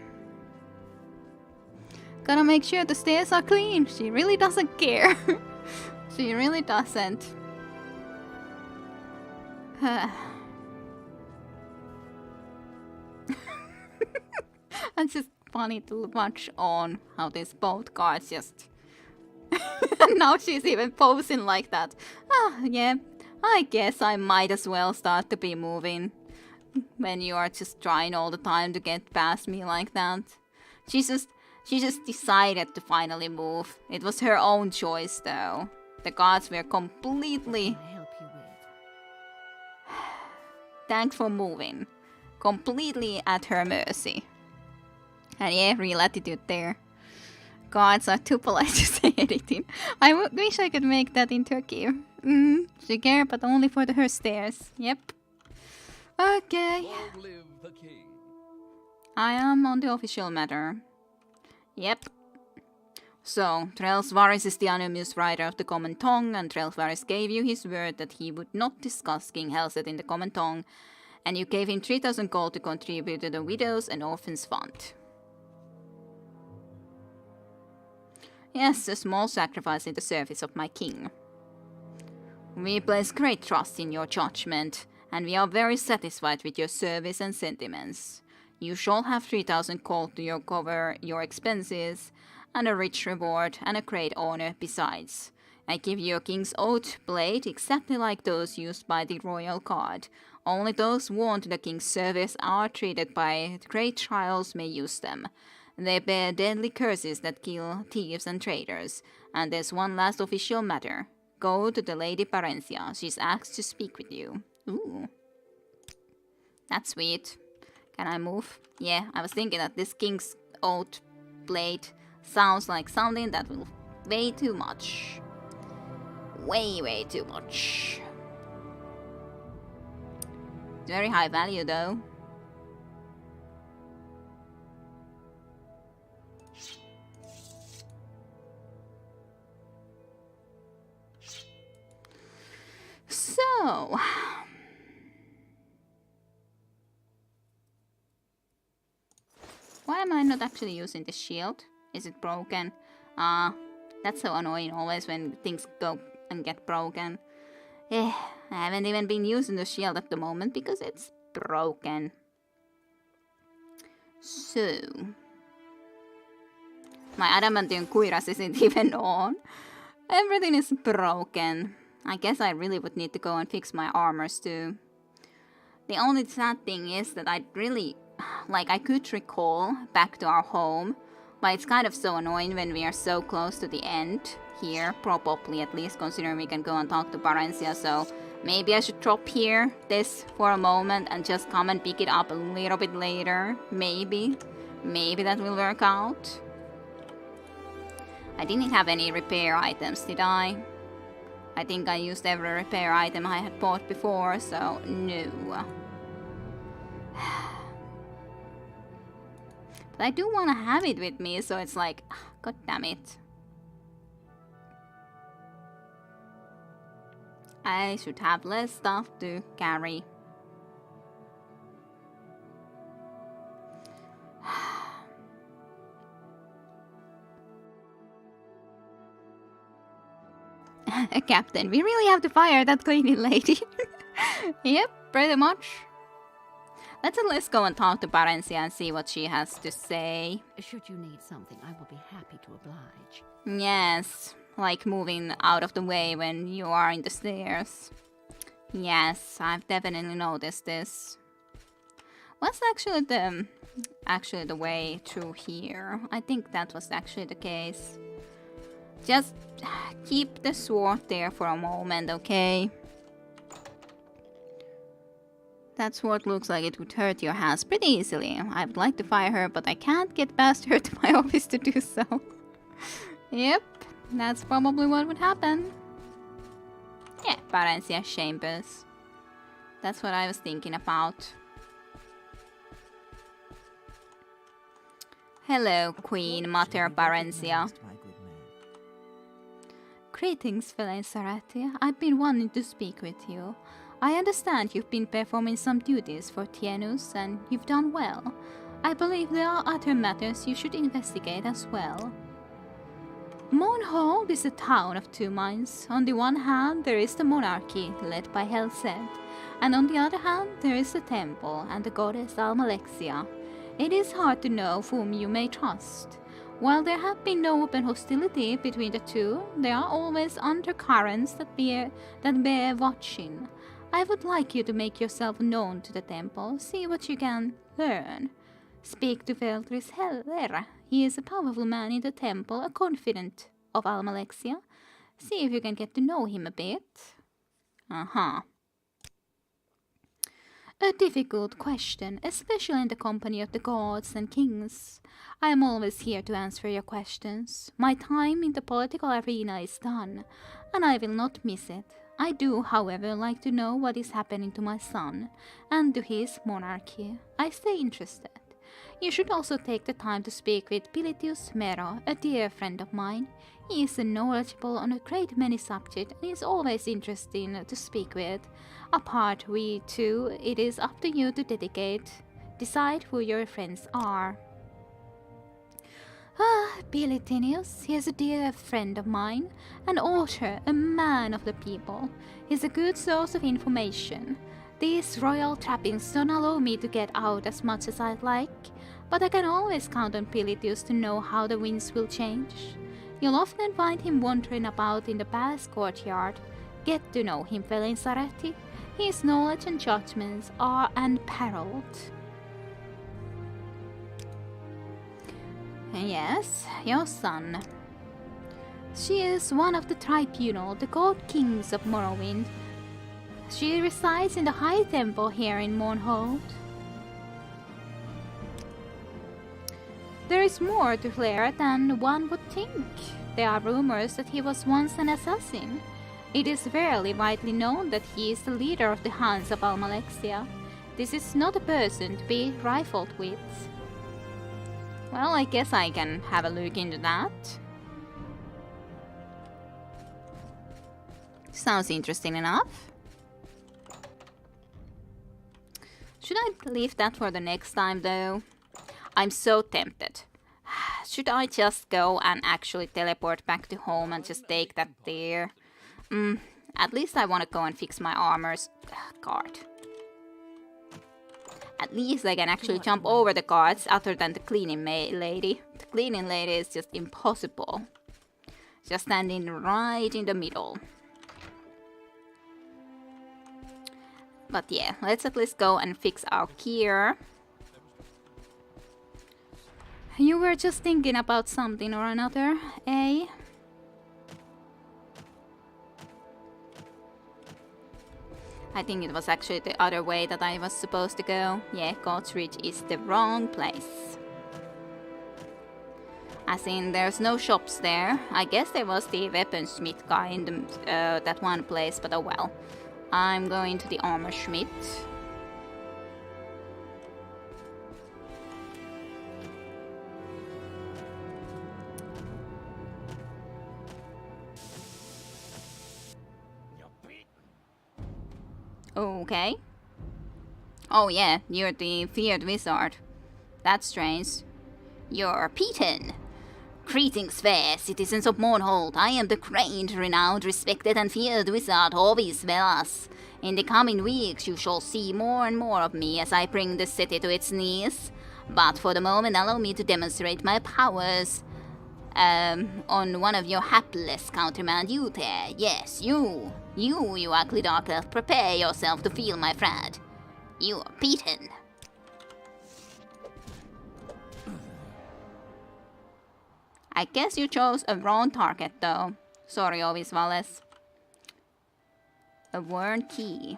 Gotta make sure the stairs are clean. She really doesn't care. She really doesn't. It's just funny to watch on how these both guards just... And now she's even posing like that. Ah, yeah, I guess I might as well start to be moving. When you are just trying all the time to get past me like that. She just decided to finally move. It was her own choice though. The guards were completely... I'll help you with. Thanks for moving. Completely at her mercy. And yeah, real attitude there. Guards are too polite to say anything. I wish I could make that in Turkey. She care, but only for her stares. Yep. Okay. Long live the king. I am on the official matter. Yep. So, Trelsvaris is the anonymous writer of the common tongue, and Trelsvaris gave you his word that he would not discuss King Helset in the common tongue, and you gave him 3,000 gold to contribute to the Widows and Orphans Fund. Yes, a small sacrifice in the service of my king. We place great trust in your judgment, and we are very satisfied with your service and sentiments. You shall have 3,000 gold to cover your expenses, and a rich reward and a great honor besides. I give you a king's oath blade exactly like those used by the royal guard. Only those sworn to the king's service are treated by great trials may use them. They bear deadly curses that kill thieves and traitors. And there's one last official matter. Go to the Lady Parencia. She's asked to speak with you. Ooh. That's sweet. Can I move? Yeah, I was thinking that this king's oath blade sounds like something that will way too much. Way too much. Very high value though. So, why am I not actually using the shield? Is it broken? That's so annoying always when things go and get broken. I haven't even been using the shield at the moment because it's broken. So, my adamantium cuirass isn't even on. Everything is broken. I guess I really would need to go and fix my armors too. The only sad thing is that I really, I could recall back to our home, but it's kind of so annoying when we are so close to the end here, probably at least, considering we can go and talk to Parencia, so maybe I should drop here this for a moment and just come and pick it up a little bit later. Maybe that will work out. I didn't have any repair items, did I? I think I used every repair item I had bought before, so no. But I do want to have it with me, so it's like, god damn it. I should have less stuff to carry. Captain, we really have to fire that cleaning lady. Yep, pretty much. Let's at least go and talk to Parencia and see what she has to say. Should you need something, I will be happy to oblige. Yes, like moving out of the way when you are in the stairs. Yes, I've definitely noticed this. What's actually the way through here? I think that was actually the case. Just keep the sword there for a moment, okay? That sword looks like it would hurt your hands pretty easily. I would like to fire her, but I can't get past her to my office to do so. Yep, that's probably what would happen. Yeah, Parencia chambers. That's what I was thinking about. Hello, Queen Mater Parencia. Greetings, Felicity. I've been wanting to speak with you. I understand you've been performing some duties for Tienus, and you've done well. I believe there are other matters you should investigate as well. Mournhold is a town of two minds. On the one hand, there is the monarchy, led by Helset, and on the other hand, there is the temple and the goddess Almalexia. it is hard to know whom you may trust. While there have been no open hostility between the two, there are always undercurrents that bear watching. I would like you to make yourself known to the temple, see what you can learn. Speak to Veltris Heller. He is a powerful man in the temple, a confidant of Almalexia. See if you can get to know him a bit. Uh-huh. A difficult question, especially in the company of the gods and kings. I am always here to answer your questions. My time in the political arena is done, and I will not miss it. I do, however, like to know what is happening to my son, and to his monarchy. I stay interested. You should also take the time to speak with Pilitius Mero, a dear friend of mine. He is knowledgeable on a great many subjects and is always interesting to speak with. Apart we two, it is up to you to decide who your friends are. Pilitinius, he is a dear friend of mine, an author, a man of the people. He's a good source of information. These royal trappings don't allow me to get out as much as I'd like, but I can always count on Pilitius to know how the winds will change. You'll often find him wandering about in the palace courtyard. Get to know him, Felinsaretti. His knowledge and judgments are unparalleled. Yes, your son. She is one of the tribunal, the god kings of Morrowind. She resides in the High Temple here in Mournhold. There is more to Flair than one would think. There are rumors that he was once an assassin. It is fairly widely known that he is the leader of the Hans of Almalexia. This is not a person to be trifled with. Well, I guess I can have a look into that. Sounds interesting enough. Should I leave that for the next time, though? I'm so tempted. Should I just go and actually teleport back to home and just take that there? At least I want to go and fix my armor's guard. At least I can actually jump over the guards other than the cleaning lady. The cleaning lady is just impossible. Just standing right in the middle. But yeah, let's at least go and fix our gear. You were just thinking about something or another, eh? I think it was actually the other way that I was supposed to go. Yeah, God's Ridge is the wrong place. As in, there's no shops there. I guess there was the weaponsmith guy in the, that one place, but oh well. I'm going to the armor schmidt. Okay. Oh yeah, you're the feared wizard. That's strange. You're beaten. Greetings, fair citizens of Mournhold. I am the great, renowned, respected and feared wizard Ovis Velas. In the coming weeks you shall see more and more of me as I bring the city to its knees. But for the moment allow me to demonstrate my powers on one of your hapless countrymen, you there. Yes, you ugly dark elf, prepare yourself to feel my friend. You are beaten. I guess you chose a wrong target though. Sorry, Ovis Valles. A worn key.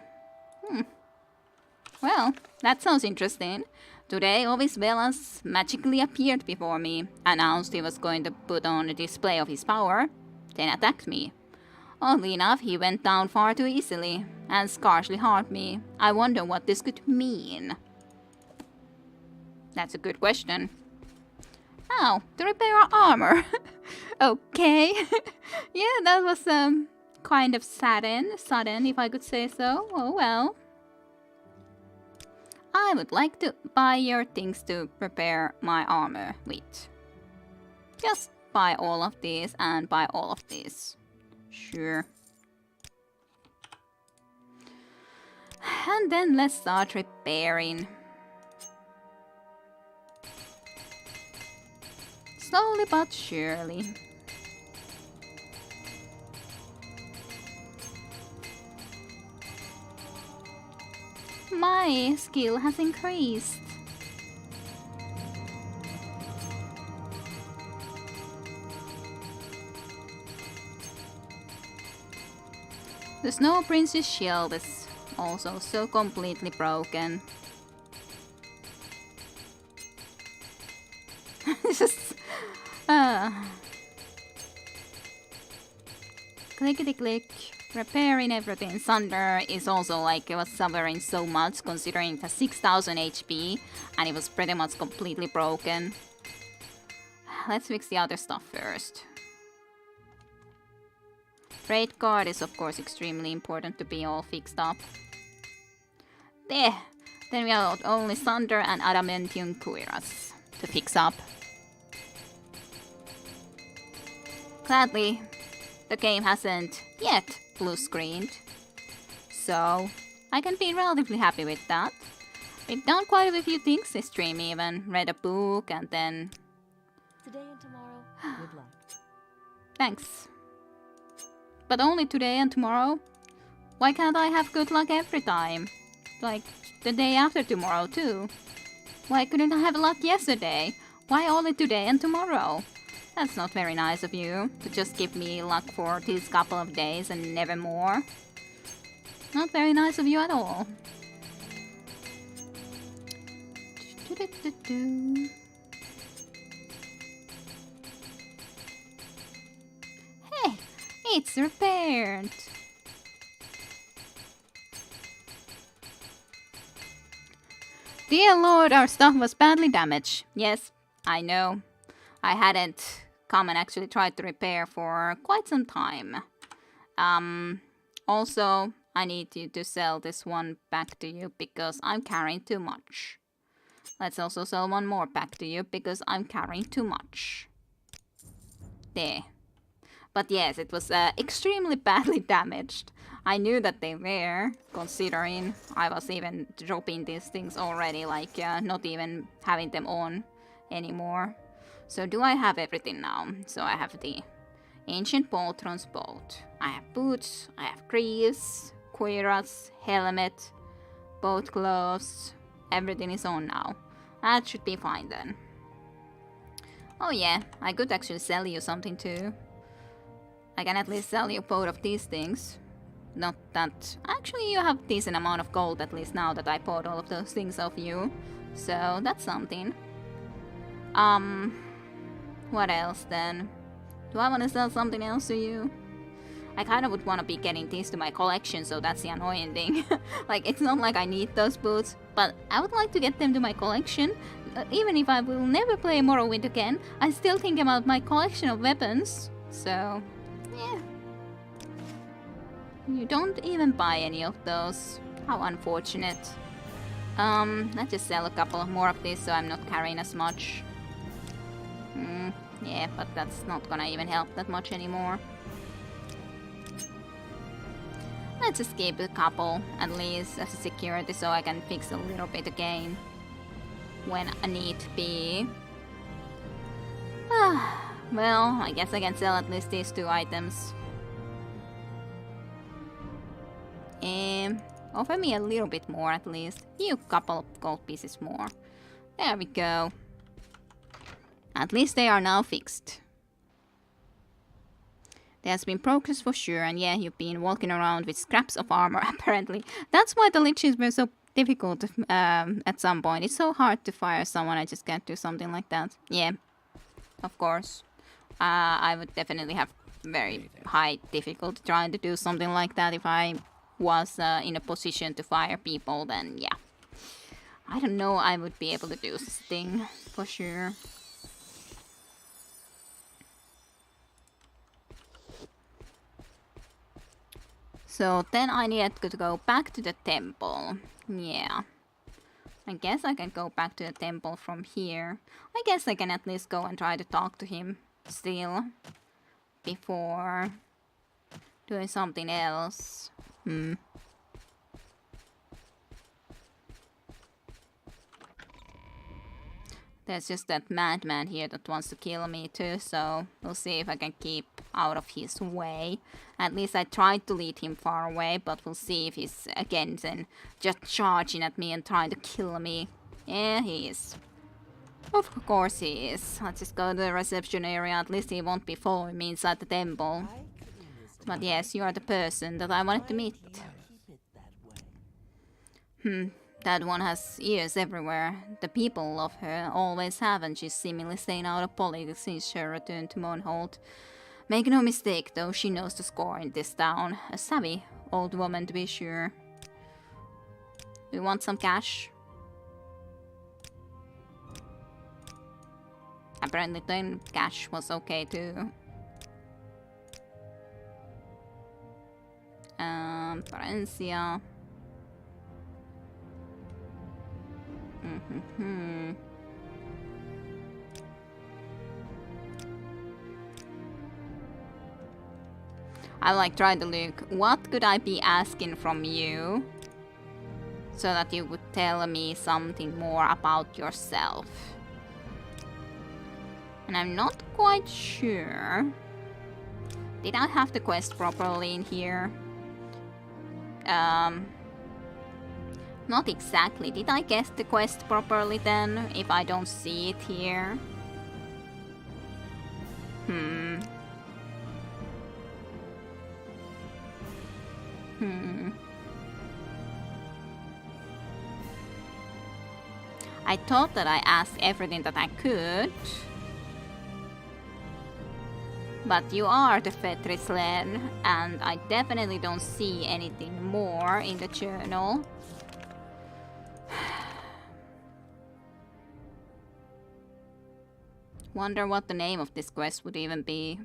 Well, that sounds interesting. Today, Ovis Velas magically appeared before me, announced he was going to put on a display of his power, then attacked me. Oddly enough, he went down far too easily, and scarcely harmed me. I wonder what this could mean. That's a good question. Oh, to repair our armor. Okay. Yeah, that was kind of sudden, if I could say so. Oh well. I would like to buy your things to prepare my armor with. Just buy all of these and buy all of these. Sure. And then let's start repairing. Slowly but surely. My skill has increased. The Snow Prince's shield is also so completely broken. Just clickety click. Repairing everything. Thunder is also like it was suffering so much considering it has 6000 HP and it was pretty much completely broken. Let's fix the other stuff first. Trade card is of course extremely important to be all fixed up. There! Then we have only Thunder and Adamantium Cuirass to fix up. Gladly, the game hasn't yet blue screened, so I can be relatively happy with that. We've done quite a few things this stream even. Read a book and then... Today and tomorrow, good luck. Thanks. But only today and tomorrow? Why can't I have good luck every time? Like, the day after tomorrow too? Why couldn't I have luck yesterday? Why only today and tomorrow? That's not very nice of you, to just give me luck for these couple of days and never more. Not very nice of you at all. Hey, it's repaired. Dear Lord, our stuff was badly damaged. Yes, I know. I hadn't come and actually tried to repair for quite some time. Also, I need you to sell this one back to you because I'm carrying too much. Let's also sell one more back to you because I'm carrying too much. There. But yes, it was extremely badly damaged. I knew that they were, considering I was even dropping these things already, like not even having them on anymore. So do I have everything now? So I have the Ancient Poltron's boat. I have boots, I have greaves, cuirass, helmet, boat gloves. Everything is on now. That should be fine then. Oh yeah, I could actually sell you something too. I can at least sell you both of these things. Not that... Actually, you have a decent amount of gold at least now that I bought all of those things off you. So, that's something. What else then? Do I want to sell something else to you? I kind of would want to be getting these to my collection, so that's the annoying thing. Like, it's not like I need those boots, but I would like to get them to my collection. Even if I will never play Morrowind again, I still think about my collection of weapons. So, yeah. You don't even buy any of those. How unfortunate. Let's just sell a couple of more of these so I'm not carrying as much. Yeah, but that's not gonna even help that much anymore. Let's just keep a couple, at least, as a security, so I can fix a little bit again when I need be. Well, I guess I can sell at least these two items. Offer me a little bit more at least. You couple of gold pieces more. There we go. At least they are now fixed. There's been progress for sure, and yeah, you've been walking around with scraps of armor, apparently. That's why the liches were so difficult at some point. It's so hard to fire someone, I just can't do something like that. Yeah, of course. I would definitely have very high difficulty trying to do something like that if I was in a position to fire people, then yeah. I don't know, I would be able to do this thing, for sure. So then I needed to go back to the temple. Yeah. I guess I can go back to the temple from here. I guess I can at least go and try to talk to him still. Before doing something else. There's just that madman here that wants to kill me too, so we'll see if I can keep out of his way. At least I tried to lead him far away, but we'll see if he's again then just charging at me and trying to kill me. Yeah, he is. Of course he is. Let's just go to the reception area, at least he won't be following me inside the temple. But yes, you are the person that I wanted to meet. That one has ears everywhere. The people love her, always have, and she's seemingly staying out of politics since her return to Moonhold. Make no mistake, though, she knows the score in this town. A savvy old woman, to be sure. We want some cash. Apparently, then cash was okay too. Valencia. I like try to look. What could I be asking from you so that you would tell me something more about yourself? And I'm not quite sure. Did I have the quest properly in here? Not exactly. Did I guess the quest properly then, if I don't see it here? I thought that I asked everything that I could. But you are the Fetrislen, and I definitely don't see anything more in the journal. Wonder what the name of this quest would even be.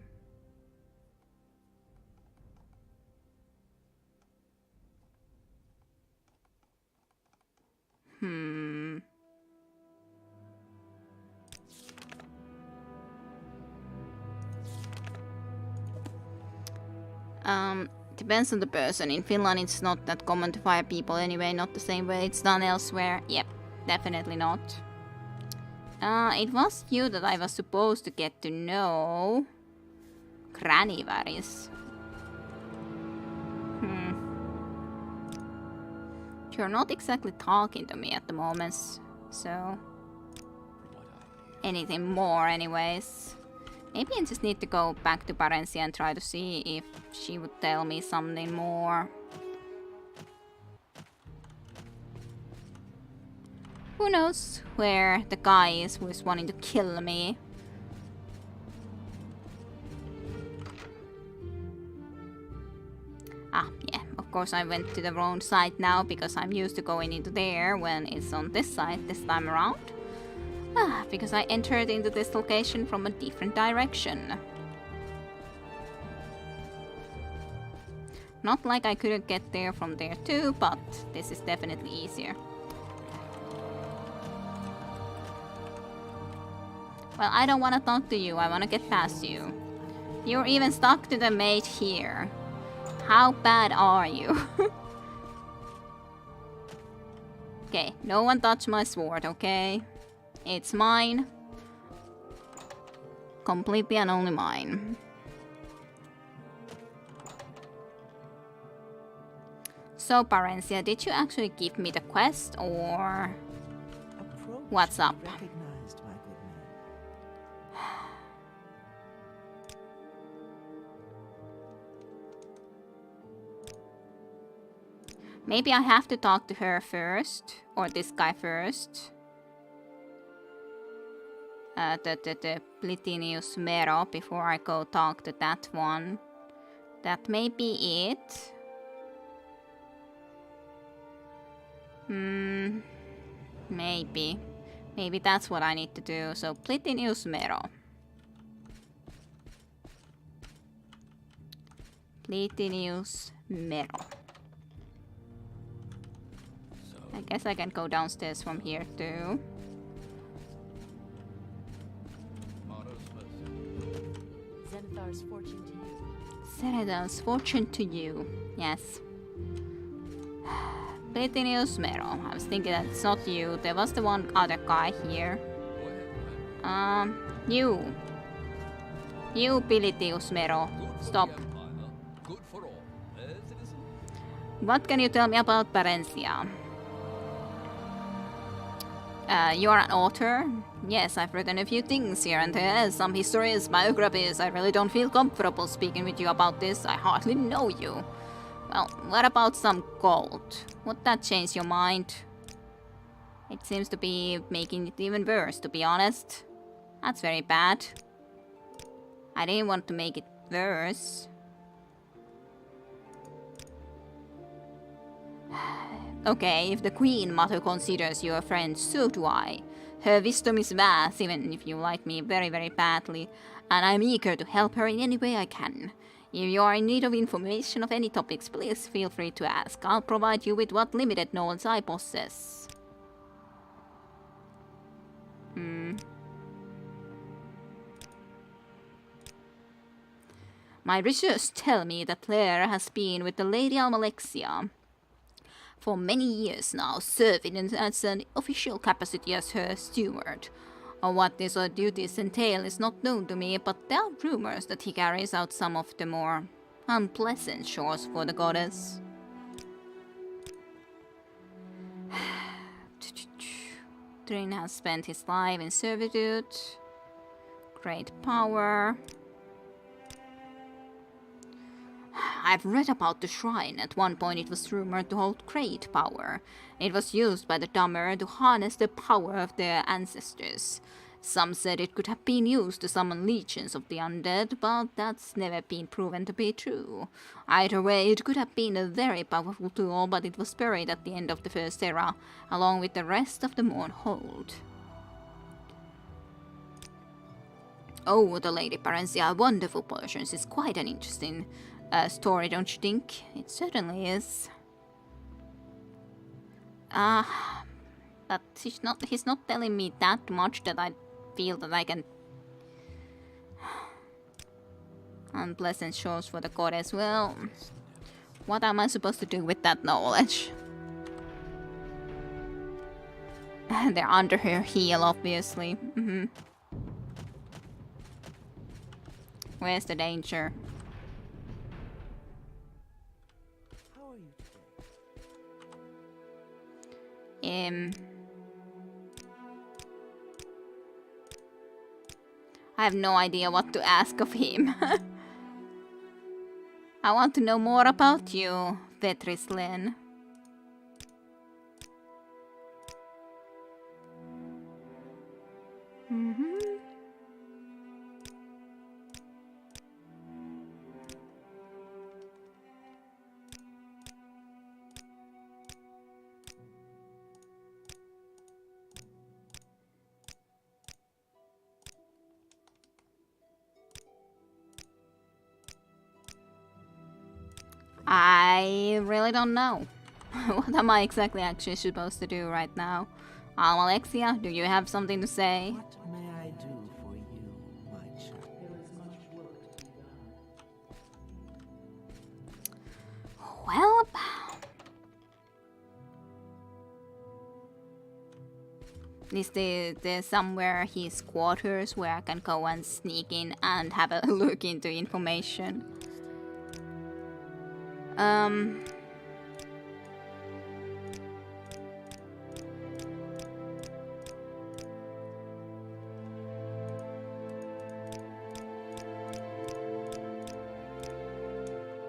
Depends on the person. In Finland it's not that common to fire people anyway, not the same way it's done elsewhere. Yep, definitely not. It was you that I was supposed to get to know. Granivaris. You're not exactly talking to me at the moment, so... anything more anyways. Maybe I just need to go back to Parencia and try to see if she would tell me something more. Who knows where the guy is who is wanting to kill me. Ah, yeah, of course I went to the wrong side now because I'm used to going into there when it's on this side this time around. Ah, because I entered into this location from a different direction. Not like I couldn't get there from there too, but this is definitely easier. Well, I don't want to talk to you, I want to get past you. You're even stuck to the mate here. How bad are you? Okay, no one touch my sword, okay? It's mine. Completely and only mine. So, Parencia, did you actually give me the quest, or... what's up? Recognized, my good man. Maybe I have to talk to her first, or this guy first. The Plitinius Mero before I go talk to that one. That may be it. Maybe. Maybe that's what I need to do. So Plitinius Mero. Plitinius Mero. I guess I can go downstairs from here too. Zenithar's fortune to you. Seredan's fortune to you. Yes. Plitinius Mero. I was thinking that it's not you. There was the one other guy here. You. You, Pilitius Mero. Stop. Good for all. Citizen? What can you tell me about Parencia? You are an author? Yes, I've written a few things here and there, some histories, biographies. I really don't feel comfortable speaking with you about this. I hardly know you. Well, what about some gold? Would that change your mind? It seems to be making it even worse, to be honest. That's very bad. I didn't want to make it worse. Okay, if the Queen Mother considers you a friend, so do I. Her wisdom is vast, even if you like me very, very badly, and I'm eager to help her in any way I can. If you are in need of information of any topics, please feel free to ask. I'll provide you with what limited knowledge I possess. My research tell me that Claire has been with the Lady Almalexia for many years now, serving as an official capacity as her steward. What his duties entail is not known to me, but there are rumors that he carries out some of the more unpleasant chores for the goddess. Trin has spent his life in servitude. Great power. I've read about the shrine. At one point it was rumored to hold great power. It was used by the Dummer to harness the power of their ancestors. Some said it could have been used to summon legions of the undead, but that's never been proven to be true. Either way, it could have been a very powerful tool, but it was buried at the end of the First Era, along with the rest of the Mournhold. Oh, the Lady Parencia, Wonderful Potions is quite an interesting story, don't you think? It certainly is. But he's not telling me that much that I feel that I can... Unpleasant chores for the goddess. Well, what am I supposed to do with that knowledge? They're under her heel, obviously. Where's the danger? How are you today? I have no idea what to ask of him. I want to know more about you, Vetrislen. I really don't know. What am I exactly actually supposed to do right now? Alexia, do you have something to say? What may I do for you, my child? Well, is there somewhere his quarters where I can go and sneak in and have a look into information?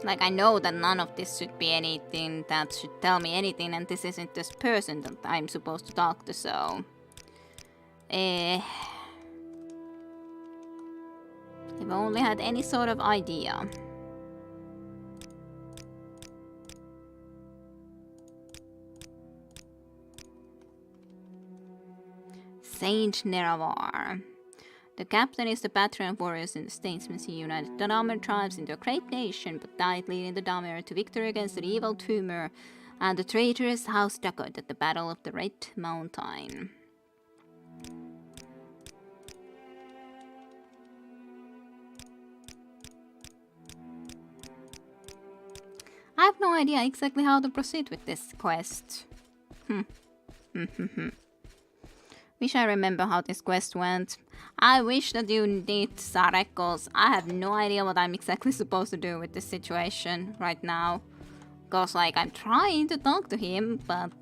Like, I know that none of this should be anything that should tell me anything, and this isn't this person that I'm supposed to talk to, so... If I only had any sort of idea. Saint Neravar. The captain is the patron of warriors in the statesmen. He united the Damer tribes into a great nation, but died leading the Damer to victory against the evil Tumor and the traitorous House Duckard at the Battle of the Red Mountain. I have no idea exactly how to proceed with this quest. Wish I remember how this quest went. I wish that you did, Sarek, cause I have no idea what I'm exactly supposed to do with this situation right now. Cause like I'm trying to talk to him, but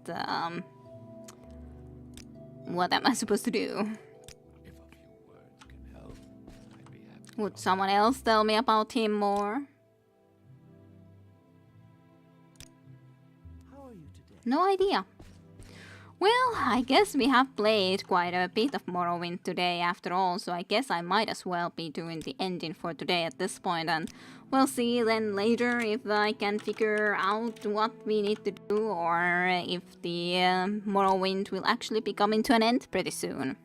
what am I supposed to do? If a few words can help, I'd be happy. Would someone else tell me about him more? How are you today? No idea. Well, I guess we have played quite a bit of Morrowind today after all, so I guess I might as well be doing the ending for today at this point, and we'll see then later if I can figure out what we need to do, or if the Morrowind will actually be coming to an end pretty soon.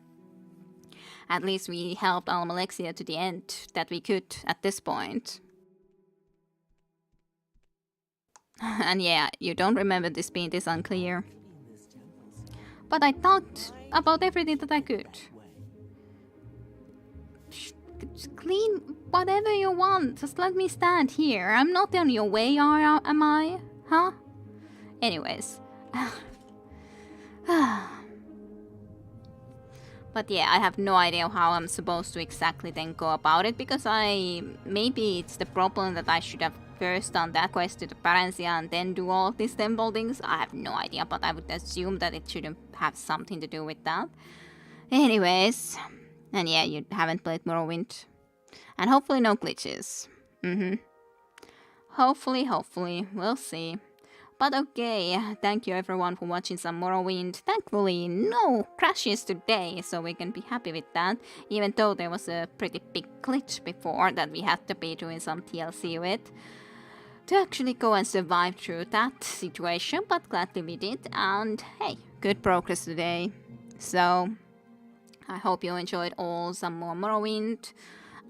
At least we helped Almalexia to the end that we could at this point. And yeah, you don't remember this being this unclear. But I talked about everything that I could. Just clean whatever you want. Just let me stand here. I'm not on your way, am I? Huh? Anyways. But yeah, I have no idea how I'm supposed to exactly then go about it, because maybe it's the problem that I should have first done that quest to the Parancia and then do all of these temple things. I have no idea, but I would assume that it shouldn't have something to do with that. Anyways, and yeah, you haven't played Morrowind. And hopefully no glitches. Hopefully, we'll see. But okay, thank you everyone for watching some Morrowind. Thankfully, no crashes today, so we can be happy with that. Even though there was a pretty big glitch before that we had to be doing some TLC with to actually go and survive through that situation, but gladly we did. And hey, good progress today. So, I hope you enjoyed all some more Morrowind.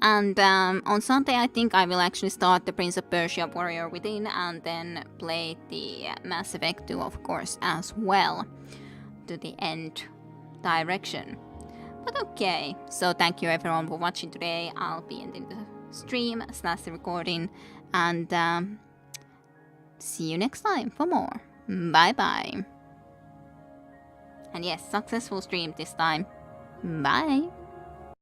And on Sunday, I think I will actually start the Prince of Persia Warrior Within and then play the Mass Effect 2, of course, as well, to the end direction. But okay, so thank you everyone for watching today. I'll be ending the stream / the recording, and see you next time for more. Bye bye. And yes, successful stream this time. Bye.